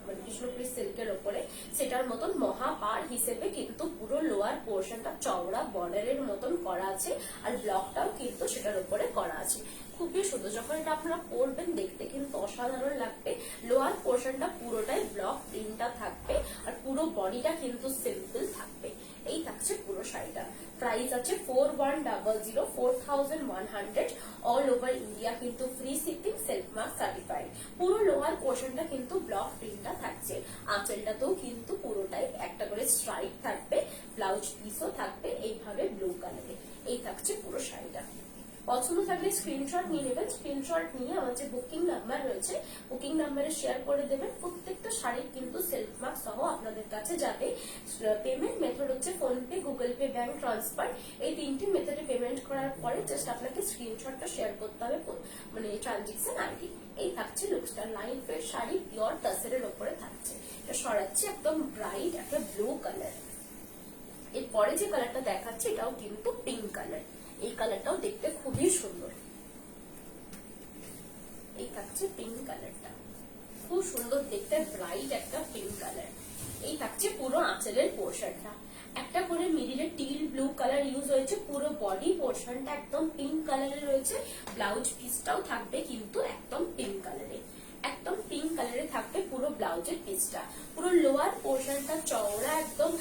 মানে বিষ্ণুপুরি সিল্কের ওপরে, সেটার মতন মহাপার হিসেবে কিন্তু পুরো লোয়ার পোর্শনটা চওড়া বর্ডারের মতন করা আছে। আর ব্লকটাও কিন্তু সেটার উপরে করা আছে। খুবই সুন্দর, যখন এটা আপনারা পরবেন দেখতে কিন্তু অসাধারণ লাগবে। লোয়ার পোর্শনটা পুরোটাই ব্লক প্রিন্টটা থাকবে আর পুরো বডিটা কিন্তু সিম্পল থাকবে। এই থাকছে পুরো শাড়িটা। প্রাইস আছে 4100, 4100, অল ওভার ইন্ডিয়া কিন্তু free shipping, silk mark certified. পুরো লোয়ার পোর্শনটা কিন্তু ব্লক প্রিন্টটা থাকছে। আঁচলটাতেও কিন্তু পুরোটাই একটা করে স্ট্রাইপ থাকবে, ব্লাউজ পিসও থাকবে এইভাবে ব্লু কালারে। এই থাকছে পুরো শাড়িটা। পছন্দ থাকলে স্ক্রিনশট নিয়ে নেবেন, স্ক্রিনশট নিয়ে আমার যে বুকিং নাম্বার রয়েছে বুকিং নাম্বারে শেয়ার করে দেবেন। প্রত্যেকটা শাড়ি কিন্তু সিল্ক মার্ক সহ আপনাদের কাছে যাবে। পেমেন্ট মেথড হচ্ছে phone pay, Google pay, bank transfer. এই তিনটি মেথডে পেমেন্ট করার পরে জাস্ট আপনাকে স্ক্রিনশটটা শেয়ার করতে হবে, মানে ট্রানজেকশন আইডি। এই থাকছে লুকসটা, লাইট ওয়েট শাড়ি, পিওর তাসেরের উপরে থাকছে। এটা সরাচ্ছি একদম ব্রাইট একটা ব্লু কালার। এরপরে যে কালারটা দেখাচ্ছে এটাও কিন্তু পিঙ্ক কালার। এই কালারটাও দেখতে খুবই সুন্দর। এই থাকছে পিঙ্ক কালারটা, খুব সুন্দর দেখতে, ব্রাইট একটা পিঙ্ক কালার। এই থাকছে পুরো আঁচলের পোর্শনটা, একটা করে মিডিলে টিল ব্লু কালার ইউজ হয়েছে। পুরো বডি পোর্শনটা একদম পিঙ্ক কালারের রয়েছে। ব্লাউজ পিসটাও থাকবে কিন্তু একদম পিঙ্ক কালারে, একদম পিঙ্ক কালারে থাকবে পুরো ব্লাউজের পিসটা। পুরো লোয়ার পোর্শনটা চওড়া একদম,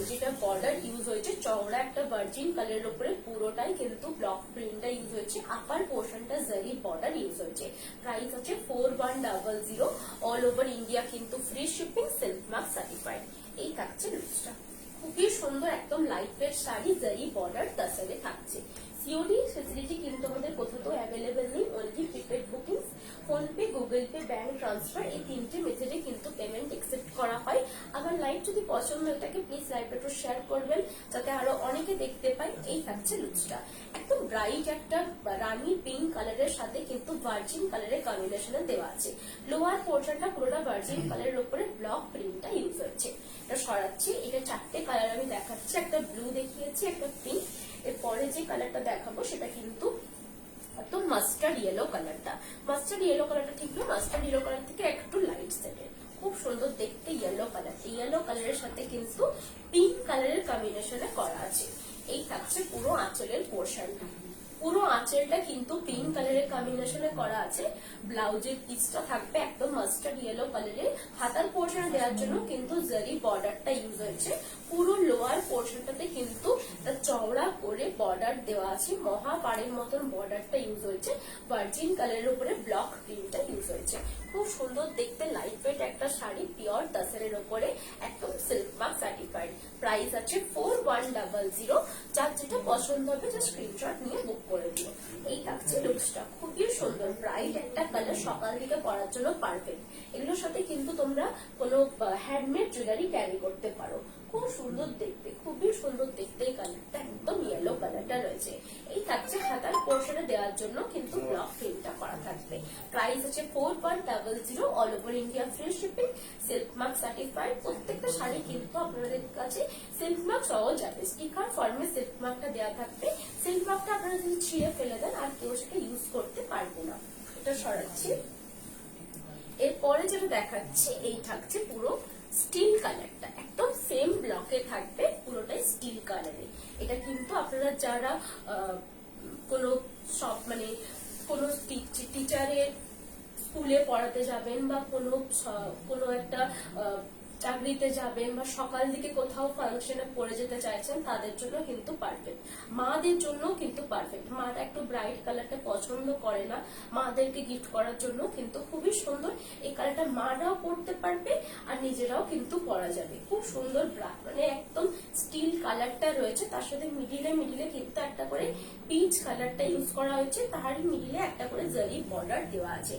যেটা বর্ডার ইউজ হয়েছে চওড়া একটা ভার্জিন কালারের উপরে পুরোটাই কিন্তু ব্লক প্রিন্টটা ইউজ হয়েছে। আপার পোর্শনটা জারি বর্ডার ইউজ হয়েছে। প্রাইস হচ্ছে 4100, অল ওভার ইন্ডিয়া কিন্তু free shipping, silk mark certified. এই থাকছে লুকসটা, খুবই সুন্দর একদম লাইট ওয়েট শাড়ি, জারি বর্ডার তাসরে থাকছে। সিওডি ফেসিলিটি কিন্তু আমাদের কোথাও অ্যাভেলেবেল নেই, only prepaid booking, phone pay, Google pay, bank transfer, এই তিনটে মেথডে কিন্তু পেমেন্ট একসেপ্ট করা হয়। আমার লাইভ যদি পছন্দ হয় থাকে প্লিজ লাইভটা একটু শেয়ার করবেন যাতে আরো অনেকে দেখতে পায়। এই থাকছে লুকসটা, একদম ব্রাইট একটা রানী পিঙ্ক কালারের সাথে কিন্তু ভার্জিন কালারের কম্বিনেশনে দেওয়া আছে। লোয়ার পোর্শনটা পুরোটা ভার্জিন কালারের উপরে ব্লক প্রিন্টটা ইউজ হচ্ছে। এটা সরাচ্ছি, এটা চারটে কালার আমি দেখাচ্ছি, একটা ব্লু দেখিয়েছি, একটা পিঙ্ক। এরপরে যে কালারটা দেখাবো সেটা কিন্তু একদম মাস্টার্ড ইয়েলো কালারটা। মাস্টার্ড ইয়েলো কালারটা ঠিক না, মাস্টার্ড ইয়েলো কালার থেকে একটু লাইট সেটের, খুব সুন্দর দেখতে ইয়েলো কালার। ইয়েলো কালারের সাথে কিন্তু পিঙ্ক কালারের কম্বিনেশনে করা আছে। এই থাকছে পুরো আঁচলের পোর্শনটা, পুরো আঁচলটা কিন্তু পিঙ্ক কালারের কম্বিনেশনে করা আছে। ব্লাউজের পিসটা থাকবে একদম মাস্টার্ড ইয়েলো কালারের। হাতার পোর্শন দেওয়ার জন্য কিন্তু জারি বর্ডারটা ইউজ হয়েছে। পুরো লোয়ার পোর্শনটাতে কিন্তু চওড়া করে বর্ডার দেওয়া আছে, মহাপাড়ের মতন বর্ডারটা ইউজ হয়েছে। ভার্জিন কালারের উপরে ব্লক প্রিন্টটা ইউজ হয়েছে। খুব সুন্দর দেখতে লাইট ওয়েট একটা শাড়ি, পিওর তাসরের উপরে একদম সিল্ক মার্ক সার্টিফাইড। প্রাইস আছে 4100। যার যেটা পছন্দ হবে যা স্ক্রিনশট নিয়ে বুক করে দিও। এই থাকছে লুকসটা, খুবই সুন্দর ব্রাইট একটা কালার, সকাল দিকে পরার জন্য পারফেক্ট। এগুলোর সাথে কিন্তু তোমরা কোনো হ্যান্ডমেড জুয়েলারি ক্যারি করতে পারো। খুব সুন্দর দেখতে, খুবই সুন্দর দেখতে। এই কালারটা একদম ইয়েলো কালারটা রয়েছে। এই থাকছে হাতার পোর্শনে দেওয়ার জন্য কিন্তু ব্লক প্রিন্টটা করা থাকবে। প্রাইস আছে 4100, all over India free shipping, silk mark certified. প্রত্যেকটা শাড়ি কিন্তু আপনাদের কাছে সিল্ক মার্ক সহ যাবে। স্টিকার ফর্মে সিল্ক মার্কটা দেওয়া থাকবে। সিল্ক মার্কটা আপনারা যদি ছিঁড়ে ফেলে দেন আর কেউ সেটা ইউজ করতে পারবে না। এটা সরাচ্ছি। এরপরে যেটা দেখাচ্ছি এই থাকছে পুরো স্টিল কালারটা, একদম সেম ব্লকে থাকবে, পুরোটাই স্টিল কালারে। এটা কিন্তু আপনারা যারা কোনো সব মানে কোনো টিচারের স্কুলে পড়াতে যাবেন বা কোনো একটা চাকরিতে যাবেন বা সকাল দিকে কোথাও ফাংশনে পড়ে যেতে চাইছেন তাদের জন্য কিন্তু পারফেক্ট। মাদের জন্য কিন্তু পারফেক্ট। মারা একটু ব্রাইট কালারটা পছন্দ করে না, মাদেরকে গিফট করার জন্য কিন্তু খুবই সুন্দর। এই কালারটা মারাও পরতে পারবে আর নিজেরাও কিন্তু পরা যাবে। খুব সুন্দর মানে একদম স্টিল কালারটা রয়েছে। তার সাথে মিডিলে কিন্তু একটা করে পিচ কালারটা ইউজ করা হয়েছে, তারই মিডিলে একটা করে জারি বর্ডার দেওয়া আছে।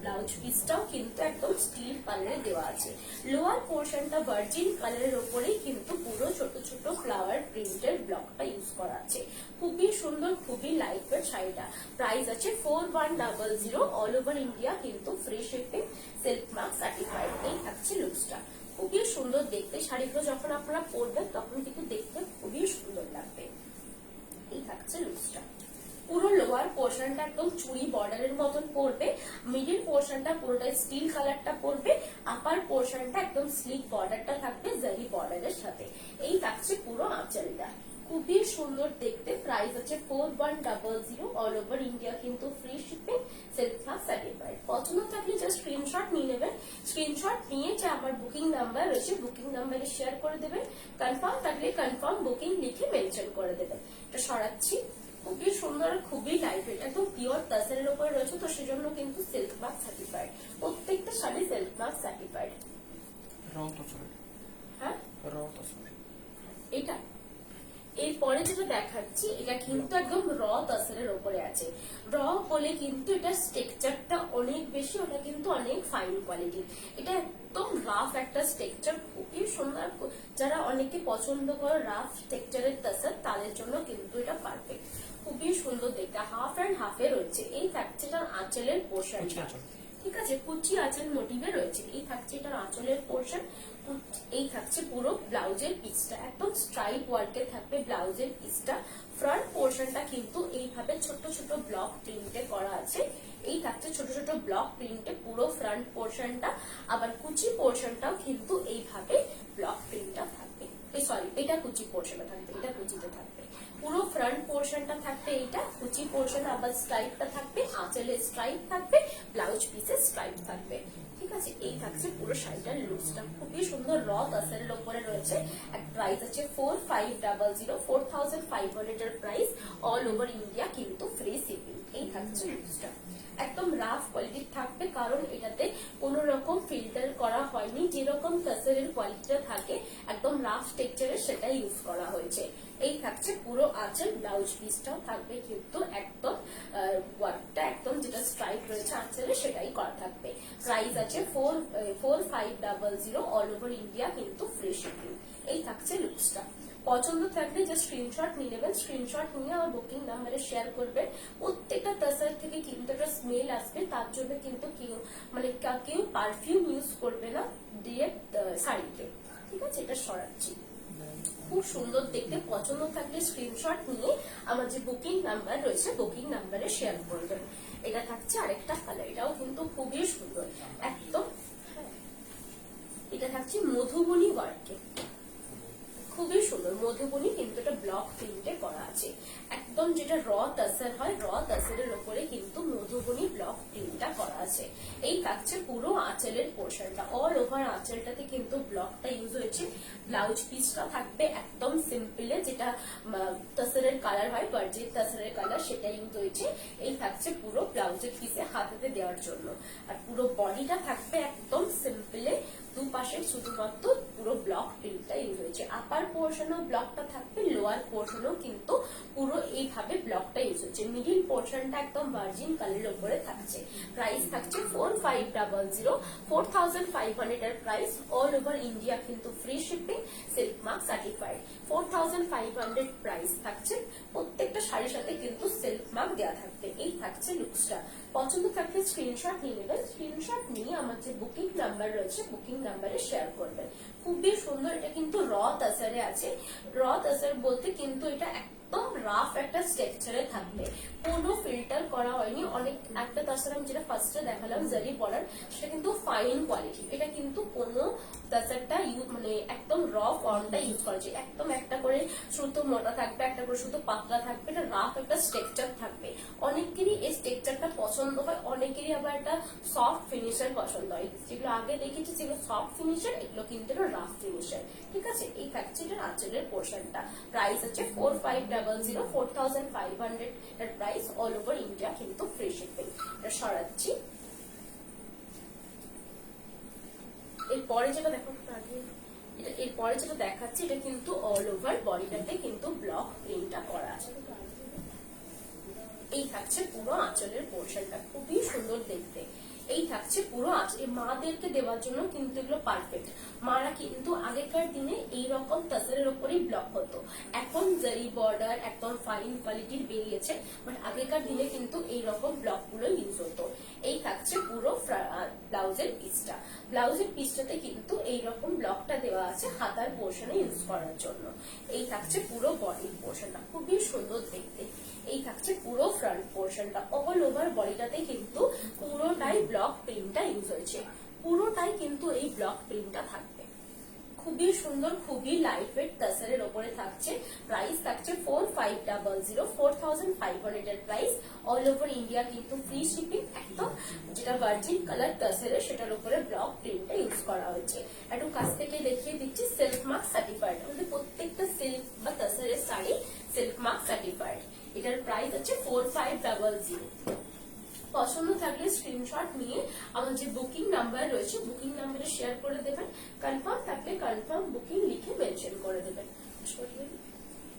ব্লাউজ পিসটাও কিন্তু একদম স্টিল কালারে দেওয়া আছে। লোয়ার পোর্শনটা ভার্জিন কালারের উপরেই কিন্তু পুরো ছোট ছোট ফ্লাওয়ার প্রিন্টের ব্লকটা ইউজ করা আছে। খুবই সুন্দর, খুবই লাইট ওয়েট শাড়িটা। প্রাইস আছে 4100, অল ওভার ইন্ডিয়া কিন্তু free shipping, silk mark certified. এই থাকছে লুকসটা, খুবই সুন্দর দেখতে। শাড়িগুলো যখন আপনারা পরবেন তখন কিন্তু দেখতে খুবই সুন্দর লাগবে। এই থাকছে লুকসটা, পুরো লোয়ার পোর্শনটা একদম চুড়ি বর্ডারের মতন পড়বে, মিডিল পোর্শনটা পুরোটাই স্টিল কালারটা পড়বে, আপার পোর্শনটা একদম স্লিক বর্ডারটা থাকবে জারি বর্ডারের সাথে। এই থাকছে পুরো আঁচলটা, খুবই সুন্দর দেখতে। প্রাইস আছে 4100, অল ওভার ইন্ডিয়া কিন্তু free shipping, silk mark certified. পছন্দ থাকলে জাস্ট স্ক্রিনশট নিয়ে নেবেন। স্ক্রিনশট নিয়ে যে আমার বুকিং নাম্বার রয়েছে বুকিং নাম্বারে শেয়ার করে দেবেন। কনফার্ম থাকলে কনফার্ম বুকিং লিখে মেনশন করে দেবেন। এটা সরাচ্ছি, খুবই সুন্দর, খুবই লাইট ওয়েট, একদম পিওর তাসরের উপরে রয়েছে, তো সেজন্য কিন্তু সিল্ক মার্ক সার্টিফাইড। প্রত্যেকটা শাড়ি সিল্ক মার্ক সার্টিফাইড। হ্যাঁ, এটা এরপরে যেটা দেখাচ্ছি এটা কিন্তু একদম র তাসরের উপরে আছে। র বলে কিন্তু এটা স্ট্রাকচারটা অনেক বেশি, ওটা কিন্তু অনেক ফাইন কোয়ালিটির। এটা একদম রাফ একটা স্ট্রাকচার, খুবই সুন্দর। যারা অনেকে পছন্দ করে রাফ স্ট্রাকচারের তাসার তাদের জন্য কিন্তু এটা পারফেক্ট। খুবই সুন্দর দেখতে, হাফ অ্যান্ড হাফে রয়েছে। এই থাকছে এটার আঁচলের পোর্শনটা, ঠিক আছে, কুচি আঁচল মোটিভে রয়েছে। এই থাকছে এটার আঁচলের পোর্শন। এই থাকছে পুরো ব্লাউজের পিসটা, একদম স্ট্রাইপ ওয়ার্কে থাকবে ব্লাউজের পিসটা। ফ্রন্ট পোর্শনটা কিন্তু এইভাবে ছোট ছোট ব্লক প্রিন্টে করা আছে। এই থাকছে ছোট ছোট ব্লক প্রিন্টে পুরো ফ্রন্ট পোর্শনটা। আবার কুচি পোর্শনটাও কিন্তু এইভাবে ব্লক প্রিন্টটা থাকবে। সরি, এটা কুচি পোর্শনটা থাকবে, এটা কুচিতে থাকবে। পুরো ফ্রন্ট পোর্শনটা থাকবে এইটা, কুচি পোর্শন আবার স্ট্রাইপটা থাকবে, আঁচলে স্ট্রাইপ থাকবে, ব্লাউজ পিসে স্ট্রাইপ থাকবে, ঠিক আছে। এই থাকছে পুরো শাড়িটার লুকসটা, খুবই সুন্দর র তাসরের উপরে রয়েছে। এক প্রাইস আছে 4500, 4500 এর প্রাইস। অল ওভার ইন্ডিয়া কিন্তু ফ্রি শিপিং। এই থাকছে লুকসটা, একদম রাফ কোয়ালিটির থাকবে, কারণ এটাতে কোন রকম ফিল্টার করা হয়নি। যেরকম তাসরের কোয়ালিটিটা থাকে একদম রাফ টেক্সচারের, সেটা ইউজ করা হয়েছে। এই থাকছে পুরো আঁচল, ব্লাউজ পিসটাও থাকবে কিন্তু একদম ওয়ার্কটা একদম যেটা স্ট্রাইপ রয়েছে আঁচলে সেটাই করা থাকবে। প্রাইস আছে 4500, অল ওভার ইন্ডিয়া কিন্তু ফ্রি শিপিং। এই থাকছে লুকসটা। পছন্দ থাকলে যে স্ক্রিনশট নিয়ে নেবেন, স্ক্রিনশট নিয়ে আমার বুকিং নাম্বারে শেয়ার করবেন। প্রত্যেকটা তাসার থেকে কিন্তু একটা স্মেল আসবে, তার জন্য কিন্তু কেউ পারফিউম ইউজ করবে না ডিরেক্ট শাড়িতে, ঠিক আছে। এটা সরাচ্ছি, খুব সুন্দর দেখতে। পছন্দ থাকলে স্ক্রিনশট নিয়ে আমার যে বুকিং নাম্বার রয়েছে বুকিং নাম্বারে শেয়ার করবেন। এটা থাকছে আরেকটা কালার, এটাও কিন্তু খুবই সুন্দর একদম। এটা থাকছে মধুবনী ওয়ার্কে, খুবই সুন্দর মধুবনী, কিন্তু এটা ব্লক প্রিন্টে করা আছে। একদম যেটা র তাসার হয়, র তাসারের উপরে কিন্তু মধুবনী ব্লক প্রিন্টটা করা আছে। এই থাকছে পুরো আঁচলের পোর্শনটা, অল ওভার আঁচলটাতে কিন্তু ব্লকটা ইউজ হয়েছে। ব্লাউজ পিসটা থাকবে একদম সিম্পলে, যেটা তাসারের কালার হয়, বার্জির তাসারের কালার, সেটা ইউজ হয়েছে। এই থাকছে পুরো ব্লাউজের পিসে হাতেতে দেওয়ার জন্য। আর পুরো বডিটা থাকবে একদম সিম্পলে, দুপাশে শুধুমাত্র পুরো ব্লক প্রিন্টটা ইউজ হয়েছে। আপার পোর্শনও ব্লকটা থাকবে, লোয়ার পোর্শনও কিন্তু পুরো এইভাবে ব্লকটা ইউজ হচ্ছে। মিডিল পোর্শনটা একদম ভার্জিন কালারের উপরে থাকছে। প্রাইস থাকছে 4500, 4500 এর প্রাইস। অল ওভার ইন্ডিয়া কিন্তু free shipping, silk mark certified. 4500 price থাকছে। প্রত্যেকটা শাড়ির সাথে কিন্তু সিল্ক মার্ক দেওয়া থাকবে। এই থাকছে লুকসটা। পছন্দ থাকলে স্ক্রিনশট নিয়ে নেবেন, স্ক্রিনশট নিয়ে আমার যে বুকিং নাম্বার রয়েছে বুকিং নাম্বারে শেয়ার করবেন। খুবই সুন্দর, এটা কিন্তু র তাসারে আছে। র তাসার বলতে কিন্তু এটা একদম রাফ একটা স্ট্রাকচারে থাকবে, কোনো ফিল্টার করা হয়নি। অনেক একটা তাছাড়া আমি যেটা ফার্স্টে দেখালাম জারি বর্ডার, সেটা কিন্তু ফাইন কোয়ালিটি। এটা কিন্তু কোনো তাছাড়টা একদম র ফর্মটা ইউজ করেছে। একদম একটা করে সুতো মোটা থাকবে, একটা করে সুতো পাতলা থাকবে, এটা রাফ একটা স্ট্রাকচার থাকবে। অনেকেরই এই স্ট্রাকচারটা পছন্দ হয়, অনেকেরই আবার একটা সফট ফিনিশার পছন্দ হয়। যেগুলো আগে দেখেছি যেগুলো সফট ফিনিশার, এগুলো কিন্তু রাফ ফিনিশার, ঠিক আছে। এই থাকছে এটা আঁচলের পোর্শনটা। প্রাইস আছে 4500, 4500 এর প্রাইস। অল ওভার ইন্ডিয়া কিন্তু ফ্রি শিপিং। এটা সরাচ্ছি। এরপরে যেটা দেখো, এরপরে যেটা দেখাচ্ছি, এটা কিন্তু অল ওভার বডিটাতে কিন্তু ব্লক প্রিন্টটা করা আছে। এই থাকছে পুরো আঁচলের পোর্শনটা, খুবই সুন্দর দেখতে। এই থাকছে পুরো আঁচল, মাদেরকে দেওয়ার জন্য কিন্তু এগুলো পারফেক্ট। মারা কিন্তু আগেকার দিনে এইরকম তাসারের উপরেই ব্লক হতো, এখন জারি বর্ডার একদম ফাইন কোয়ালিটির বেরিয়েছে, বাট আগেকার দিনে কিন্তু এইরকম ব্লক গুলো ইউজ হতো। এই থাকছে পুরো ব্লাউজের পিসটা। ব্লাউজের পিসটাতে কিন্তু এইরকম ব্লকটা দেওয়া আছে হাতার পোর্শনে ইউজ করার জন্য। এই থাকছে পুরো বডির পোর্শনটা, খুবই সুন্দর দেখতে। এই থাকছে পুরো ফ্রন্ট পোর্শনটা, অল ওভার বডিটাতে কিন্তু পুরোটাই ব্লক প্রিন্টটা ইউজ হয়েছে। পুরোটাই কিন্তু এই ব্লক প্রিন্টটা থাকবে, খুবই সুন্দর, খুবই লাইট ওয়েট তাসারের উপরে থাকছে। প্রাইস থাকছে 4500, 4500 এর প্রাইস। অল ওভার ইন্ডিয়া কিন্তু ফ্রি শিপিং। একদম যেটা ভার্জিন কালার তাসারের, সেটার উপরে ব্লক প্রিন্টটা ইউজ করা হয়েছে। একটু কাছ থেকে দেখিয়ে দিচ্ছি, সিল্ক মার্ক সার্টিফাইড। আমাদের প্রত্যেকটা সিল্ক বা তাসারের শাড়ি সিল্ক মার্ক সার্টিফাইড। এটার প্রাইস আছে 4500। পছন্দ থাকলে স্ক্রিনশট নিয়ে আমার যে বুকিং নাম্বার রয়েছে বুকিং নাম্বারে শেয়ার করে দেবেন। কনফার্ম থাকলে কনফার্ম বুকিং লিখে মেনশন করে দেবেন।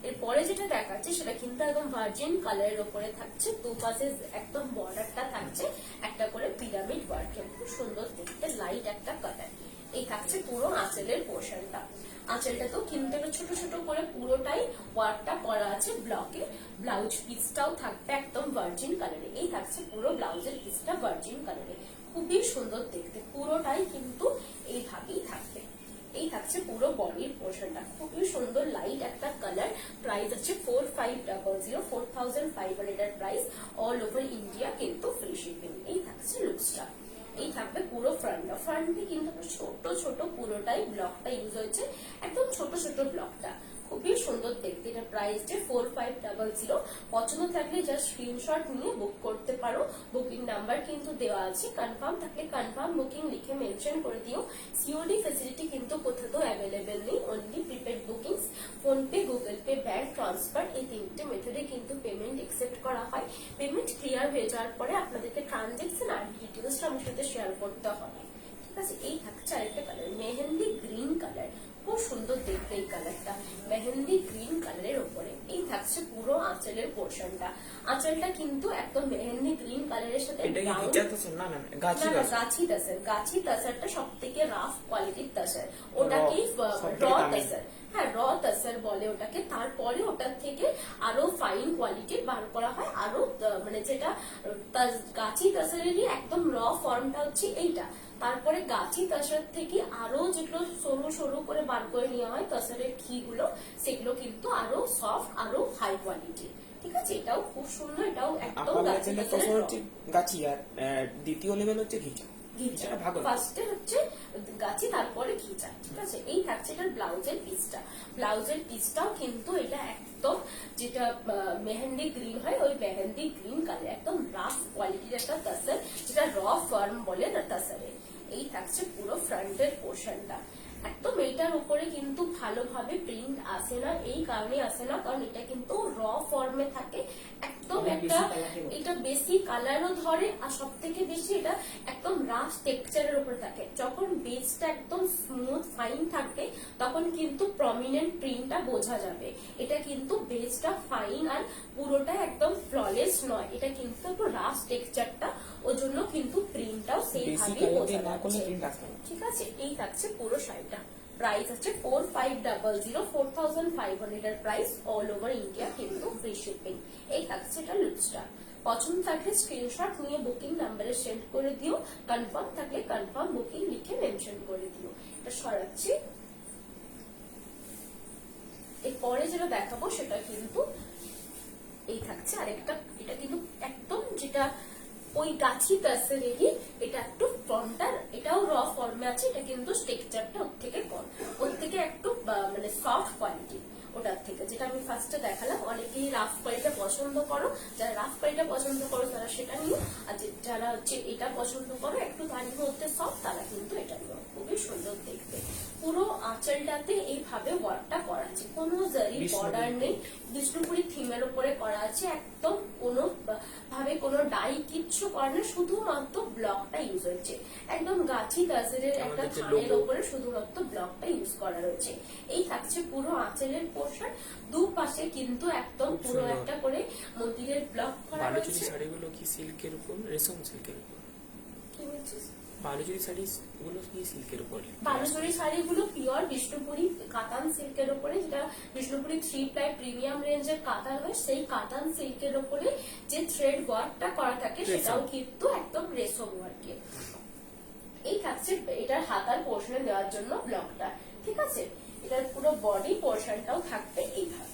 এরপরে যেটা দেখাচ্ছে সেটা কিন্তু একদম ভার্জিন কালারের উপরে থাকছে, দুপাশে একদম বর্ডারটা থাকছে একটা করে পিরামিড ওয়ার্কের, খুব সুন্দর দেখতে লাইট একটা কালার। এই থাকছে পুরো আঁচলের পোর্শনটা। আঁচলটাতেও কিন্তু ছোট ছোট করে পুরোটাই ওয়ার্কটা করা আছে ব্লকে। ব্লাউজ পিসটাও থাকবে একদম ভার্জিন কালারে। এই থাকছে পুরো ব্লাউজের পিসটা ভার্জিন কালারে, খুবই সুন্দর দেখতে, পুরোটাই কিন্তু এইভাবেই থাকবে। এই থাকছে পুরো বডির পোর্শনটা, খুবই সুন্দর লাইট একটা কালার। প্রাইস আছে 4500, 4500 এর প্রাইস। অল ওভার ইন্ডিয়া কিন্তু ফ্রি শিপিং। এই থাকছে লুকসটা। এই থাকবে পুরো ফ্রন্টটা। ফ্রন্টে কিন্তু ছোট ছোট পুরোটাই ব্লকটা ইউজ হয়েছে, একদম ছোট ছোট ব্লকটা, খুবই সুন্দর দেখতে। এটা প্রাইস 4500। পছন্দ থাকলে জাস্ট স্ক্রিনশট নিয়ে বুক করতে পারো। বুকিং নাম্বার কিন্তু দেওয়া আছে, কনফার্ম থাকলে কনফার্ম বুকিং লিখে মেনশন করে দিও। সিওডি ফেসিলিটি কিন্তু কোথাও অ্যাভেলেবেল নেই, only prepaid bookings. Phone pay, Google pay, bank transfer, এই তিনটে মেথডে কিন্তু পেমেন্ট একসেপ্ট করা হয়। পেমেন্ট ক্লিয়ার হয়ে যাওয়ার পরে আপনাদেরকে ট্রানজেকশন আর ডিটেলসটা আমার সাথে শেয়ার করতে হবে, ঠিক আছে। এই থাকছে আরেকটা কালার, মেহেন্দি গ্রিন কালার, খুব সুন্দর দেখতে এই কালারটা, মেহেন্দি গ্রিন কালারের উপরে। এই থাকছে পুরো আঁচলের পোর্শনটা। আঁচলটা কিন্তু একদম মেহেন্দি গ্রিন কালারের সাথে গাছি তাসারটা সব থেকে রাফ কোয়ালিটির তাসার, ওটাকেই র তাসার, হ্যাঁ র তাসার বলে ওটাকে। তারপরে ওটার থেকে আরো ফাইন কোয়ালিটির বার করা হয়, আরো মানে যেটা গাছি তাসারেরই একদম র ফর্মটা হচ্ছে এইটা। তারপরে গাছি তাসার থেকে আরো যেগুলো সরু সরু করে বার করে নেওয়া হয় তাসারের ঘি গুলো, সেগুলো কিন্তু আরো সফট, আরো হাই কোয়ালিটি, ঠিক আছে। এটাও খুব সুন্দর, এটাও একদম গাছি। আর দ্বিতীয় লেভেল হচ্ছে ঘিচা। ফার্স্টে হচ্ছে গাছি, তারপরে ঘিচা, ঠিক আছে। এই থাকছে এটার ব্লাউজের পিসটা। ব্লাউজের পিসটাও কিন্তু এটা একদম যেটা মেহেন্দি গ্রিন হয়, ওই মেহেন্দি গ্রিন কালার, একদম রাফ কোয়ালিটির একটা তাসার, যেটা র ফর্ম বলে না তাসারে। এই থাকছে পুরো ফ্রন্টের পোর্শনটা। একদম এইটার উপরে কিন্তু ভালোভাবে প্রিন্ট আসে না, এই কারণে আসে না কারণ এটা কিন্তু র ফর্মে থাকে, একদম একটা এটা বেশি কালারও ধরে, আর সব থেকে বেশি এটা একদম রাফ টেক্সচারের উপরে থাকে। যখন বেসটা একদম স্মুথ ফাইন থাকে তখন কিন্তু প্রমিনেন্ট প্রিন্টটা বোঝা যাবে। এটা কিন্তু বেসটা ফাইন আর পুরোটা একদম ফ্ললেস নয়, এটা কিন্তু একটু রাফ টেক্সচারটা, ওই জন্য কিন্তু প্রিন্টটাও সেইভাবেই বোঝা যাচ্ছে, ঠিক আছে। এই থাকছে পুরো শাড়িটা। প্রাইস আছে 4500, 4500 এর প্রাইস। অল ওভার ইন্ডিয়া কিন্তু ফ্রি শিপিং। এই থাকছে এটা লুকসটা। পছন্দ থাকলে স্ক্রিনশট নিয়ে বুকিং নাম্বারে সেন্ড করে দিও, কনফার্ম থাকলে কনফার্ম বুকিং লিখে মেনশন করে দিও। এটা সরাচ্ছি। এরপরে যেটা দেখাবো সেটা কিন্তু এই থাকছে আরেকটা, এটা কিন্তু একদম যেটা ওই গাছি তাসারেরই, এটা একটু ফর্মটা এটাও র ফর্মে আছে, এটা কিন্তু টেক্সচারটা ওর থেকে কম, ওর থেকে একটু মানে সফট কোয়ালিটি ওটার থেকে, যেটা আমি ফার্স্টে দেখালাম। অনেকেই রাফ কোয়ালিটিটা পছন্দ করো, যারা রাফ কোয়ালিটিটা পছন্দ করো তারা সেটা নিও, আর যারা হচ্ছে এটা পছন্দ করো একটু তার মধ্যে সফট, তারা কিন্তু এটা নিও। খুবই সুন্দর দেখতে, পুরো আঁচলটাতে এইভাবে ওয়ার্কটা করা আছে, কোনো জারি বর্ডার নেই, বিষ্ণুপুরি থিমের উপরে করা আছে, একদম কোনো ভাবে কোনো ডাই কিচ্ছু করে না, শুধুমাত্র ব্লকটা ইউজ হচ্ছে, একদম গাছি তাসারের একটা থানের উপরে শুধুমাত্র ব্লকটা ইউজ করা রয়েছে। এই থাকছে পুরো আঁচলের পোর্শন, দুপাশে কিন্তু একদম পুরো একটা করে মন্দিরের ব্লক করা রয়েছে। শাড়িগুলো কি সিল্কের উপর, রেশম সিল্কের উপর? কি বলছিস? বালুচরি শাড়ি গুলো কি সিল্কের উপর? বালুচরি শাড়িগুলো পিওর বিষ্ণুপুরি কাতান সিল্কের উপরে, যেটা বিষ্ণুপুরি 3 প্লাই প্রিমিয়াম রেঞ্জের কাতান হয়, সেই কাতান সিল্কের উপরে যে থ্রেড ওয়ার্কটা করা থাকে সেটাও কিন্তু একদম রেশম ওয়ার্কের। এই থাকছে এটার হাতার পোর্শনে দেওয়ার জন্য ব্লকটা, ঠিক আছে। এটার পুরো বডি পোর্শনটাও থাকবে এইভাবে।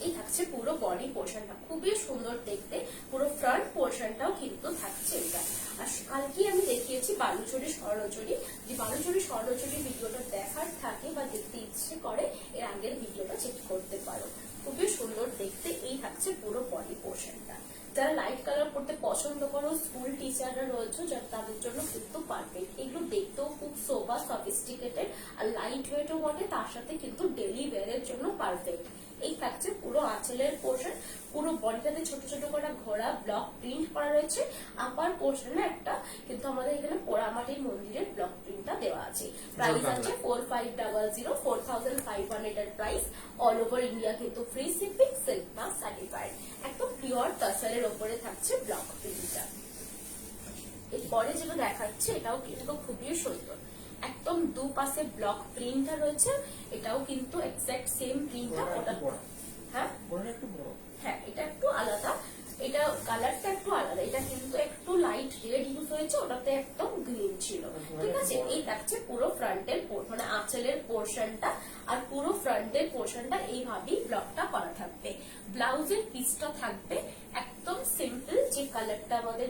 এই থাকছে পুরো বডি পোর্শনটা, খুবই সুন্দর দেখতে, পুরো ফ্রন্ট পোর্শনটাও কিন্তু থাকছে এটা। আর কালকে আমি দেখিয়েছি বালুচরি স্বর্ণচুরি, যে বালুচরি স্বর্ণচুরি ভিডিওটা দেখার থাকে বা দেখতে ইচ্ছে করে এর আগের ভিডিওটা চেক করতে পারো, খুবই সুন্দর দেখতে। এই থাকছে পুরো বডি পোর্শনটা। যারা লাইট কালার পড়তে পছন্দ করো, স্কুল টিচাররা রয়েছে যারা, তাদের জন্য কিন্তু পারফেক্ট। এগুলো দেখতেও খুব সোবার সফিস্টিকেটেড আর লাইট ওয়েটও বটে, তার সাথে কিন্তু ডেলি ওয়্যারের জন্য পারফেক্ট। এই থাকছে পুরো আঁচলের পোর্শন, পুরো বডিটাতে ছোট ছোট করে ঘোড়া ব্লক প্রিন্ট করা রয়েছে। আপার পোর্শনে একটা কিন্তু আমাদের এখানে পোড়ামাটির মন্দিরের ব্লক প্রিন্টটা দেওয়া আছে। প্রাইস আছে 4500, 4500 এর প্রাইস। অল ওভার ইন্ডিয়া কিন্তু free shipping, silk mark certified, একদম পিওর টাসারের উপরে থাকছে ব্লক প্রিন্টটা। এরপরে যেটা দেখাচ্ছে এটাও কিন্তু খুবই সুন্দর, একদম দুপাশে ব্লক প্রিন্টটা রয়েছে, এটাও কিন্তু এক্সাক্ট সেম প্রিন্টটা। ওটা হ্যাঁ হ্যাঁ, এটা একটু আলাদা, এটা কালারটা একটু আলাদা, এটা কিন্তু একটু লাইট রেড ইউজ হয়েছে, ওটাতে একদম গ্রিন ছিল। ঠিক আছে, এই থাকছে পুরো ফ্রন্টের মানে আঁচলের পোর্শনটা, আর পুরো ফ্রন্টের পোর্শনটা এইভাবেই ব্লকটা করা থাকবে। ব্লাউজের পিসটা থাকবে একদম সিম্পল, যে কালারটা আমাদের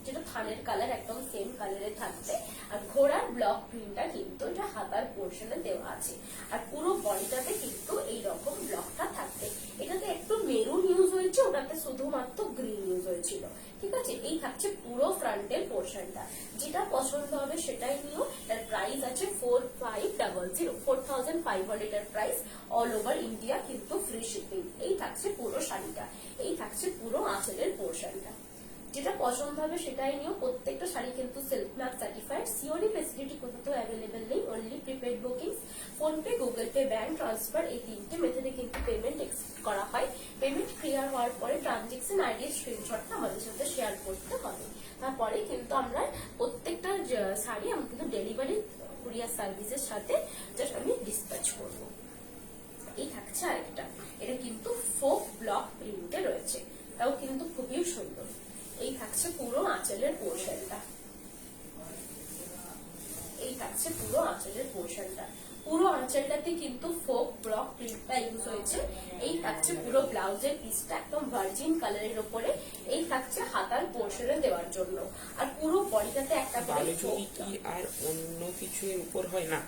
যেটা থানের কালার একদম সেম কালারে থাকবে। আর ঘোড়ার ব্লক প্রিন্টটা কিন্তু এটা হাতার পোর্শনে দেওয়া আছে, আর পুরো বডিটাতে কিন্তু এইরকম ব্লকটা থাকবে। এটাতে একটু মেরুন ইউজ হয়েছে, ওটাতে শুধুমাত্র গ্রিন ইউজ হয়েছিল। ঠিক আছে, এই থাকছে পুরো ফ্রন্টের পোর্শনটা। যেটা পছন্দ হবে সেটাই নিও। এর প্রাইস আছে 4500, 4500 এর প্রাইস। অল ওভার ইন্ডিয়া কিন্তু ফ্রি শিপিং। এই থাকছে পুরো শাড়িটা, এই থাকছে পুরো আঁচলের পোর্শনটা। যেটা পছন্দ হবে সেটাই নিও। প্রত্যেকটা শাড়ি কিন্তু silk mark certified. COD facility কোথাও অ্যাভেলেবেল নেই, only prepaid booking. Phone pay, Google pay, bank transfer, এই তিনটে মেথডে কিন্তু পেমেন্ট করা হয়। পেমেন্ট ক্লিয়ার হওয়ার পরে ট্রানজেকশন আইডি স্ক্রিনশটটা আমাদের সাথে শেয়ার করতে হবে। তারপরে কিন্তু আমরা প্রত্যেকটা শাড়ি আমি কিন্তু ডেলিভারি কুরিয়ার সার্ভিসের সাথে জাস্ট আমি ডিসপ্যাচ করব। এই থাকছে আরেকটা, এটা কিন্তু ফোক ব্লক প্রিন্টে রয়েছে, তাও কিন্তু খুবই সুন্দর। এই থাকছে পুরো আঁচলের পোর্শনটা, এই থাকছে পুরো আঁচলের পোর্শনটা। পুরো আঁচলটাতে কিন্তু ফোক ব্লক প্রিন্টটা ইউজ হয়েছে। এই থাকছে পুরো ব্লাউজের পিসটা একদম ভার্জিন কালারের উপরে। এই থাকছে হাতার পোর্শনে দেওয়ার জন্য, আর পুরো বডিটাতে একটা করে বালুচরি কি আর অন্য কিছু এর উপর হয় না?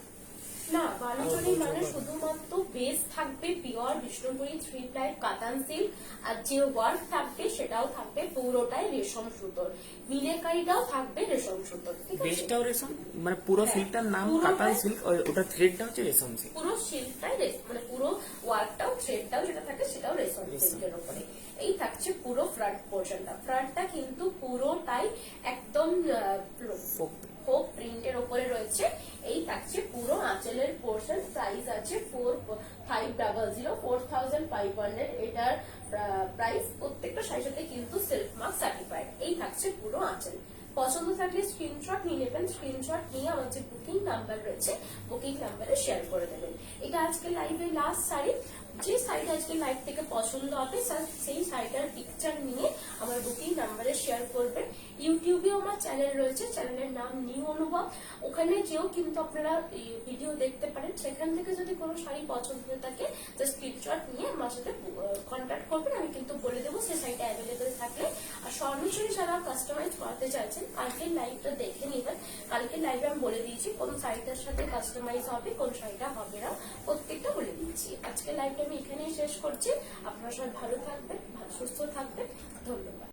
না, বালুচরি মানে শুধুমাত্র বেস থাকবে পিওর বিষ্ণুপুরি 3 প্লাই কাতান সিল্ক, আর যে ওয়ার্ক থাকবে সেটাও থাকবে পুরোটাই রেশম সুতোর, মিনেকারিটাও থাকবে রেশম সুতোর। ঠিক আছে, বেসটাও রেশম, মানে পুরো সিল্কটার নাম কাতান সিল্ক, ওটা থ্রেডটা হচ্ছে রেশম সিল্ক। পুরো সিল্কটাই মানে পুরো ওয়ার্কটাও থ্রেডটাও যেটা থাকে সেটাও রেশম সিল্কের উপরে। এই থাকছে পুরো ফ্রন্ট পোর্শনটা। ফ্রন্টটা কিন্তু পুরোটাই একদম ফোক প্রিন্টের উপরে রয়েছে। এই থাকছে পুরো আঁচলের পোর্শন। প্রাইস আছে 4500, 4500 এটার প্রাইস। প্রত্যেকটা শাড়ির সাথে কিন্তু সিল্ক মার্ক সার্টিফাইড। এই থাকছে পুরো আঁচল। পছন্দ থাকলে স্ক্রিনশট নিয়ে নেবেন, স্ক্রিনশট নিয়ে আমার যে বুকিং নাম্বার রয়েছে বুকিং নাম্বারে শেয়ার করে দেবেন। এটা আজকে লাইভে লাস্ট শাড়ি। যে শাড়িটা আজকে লাইভ থেকে পছন্দ হবে সেই শাড়িটার পিকচার নিয়ে আমার বুকিং নাম্বারে শেয়ার করবেন। ইউটিউবে আমার চ্যানেল রয়েছে, চ্যানেলের নাম নিউ অনুভব, ওখানে যেও কিন্তু আপনারা ভিডিও দেখতে পারেন। সেখান থেকে যদি কোনো শাড়ি পছন্দ হয়ে থাকে তো স্ক্রিনশট নিয়ে আমার সাথে কন্ট্যাক্ট করবেন, আমি কিন্তু বলে দেবো সেই শাড়িটা অ্যাভেলেবেল থাকলে। আর সরাসরি যারা কাস্টমাইজ করাতে চাইছেন কালকের লাইভটা দেখে নেবেন। কালকের লাইভে আমি বলে দিয়েছি কোন শাড়িটার সাথে কাস্টমাইজ হবে, কোন শাড়িটা হবে না, প্রত্যেকটা বলে দিচ্ছি। আজকে লাইভটা আমি এখানেই শেষ করছি। আপনারা সবাই ভালো থাকবেন, সুস্থ থাকবেন, ধন্যবাদ।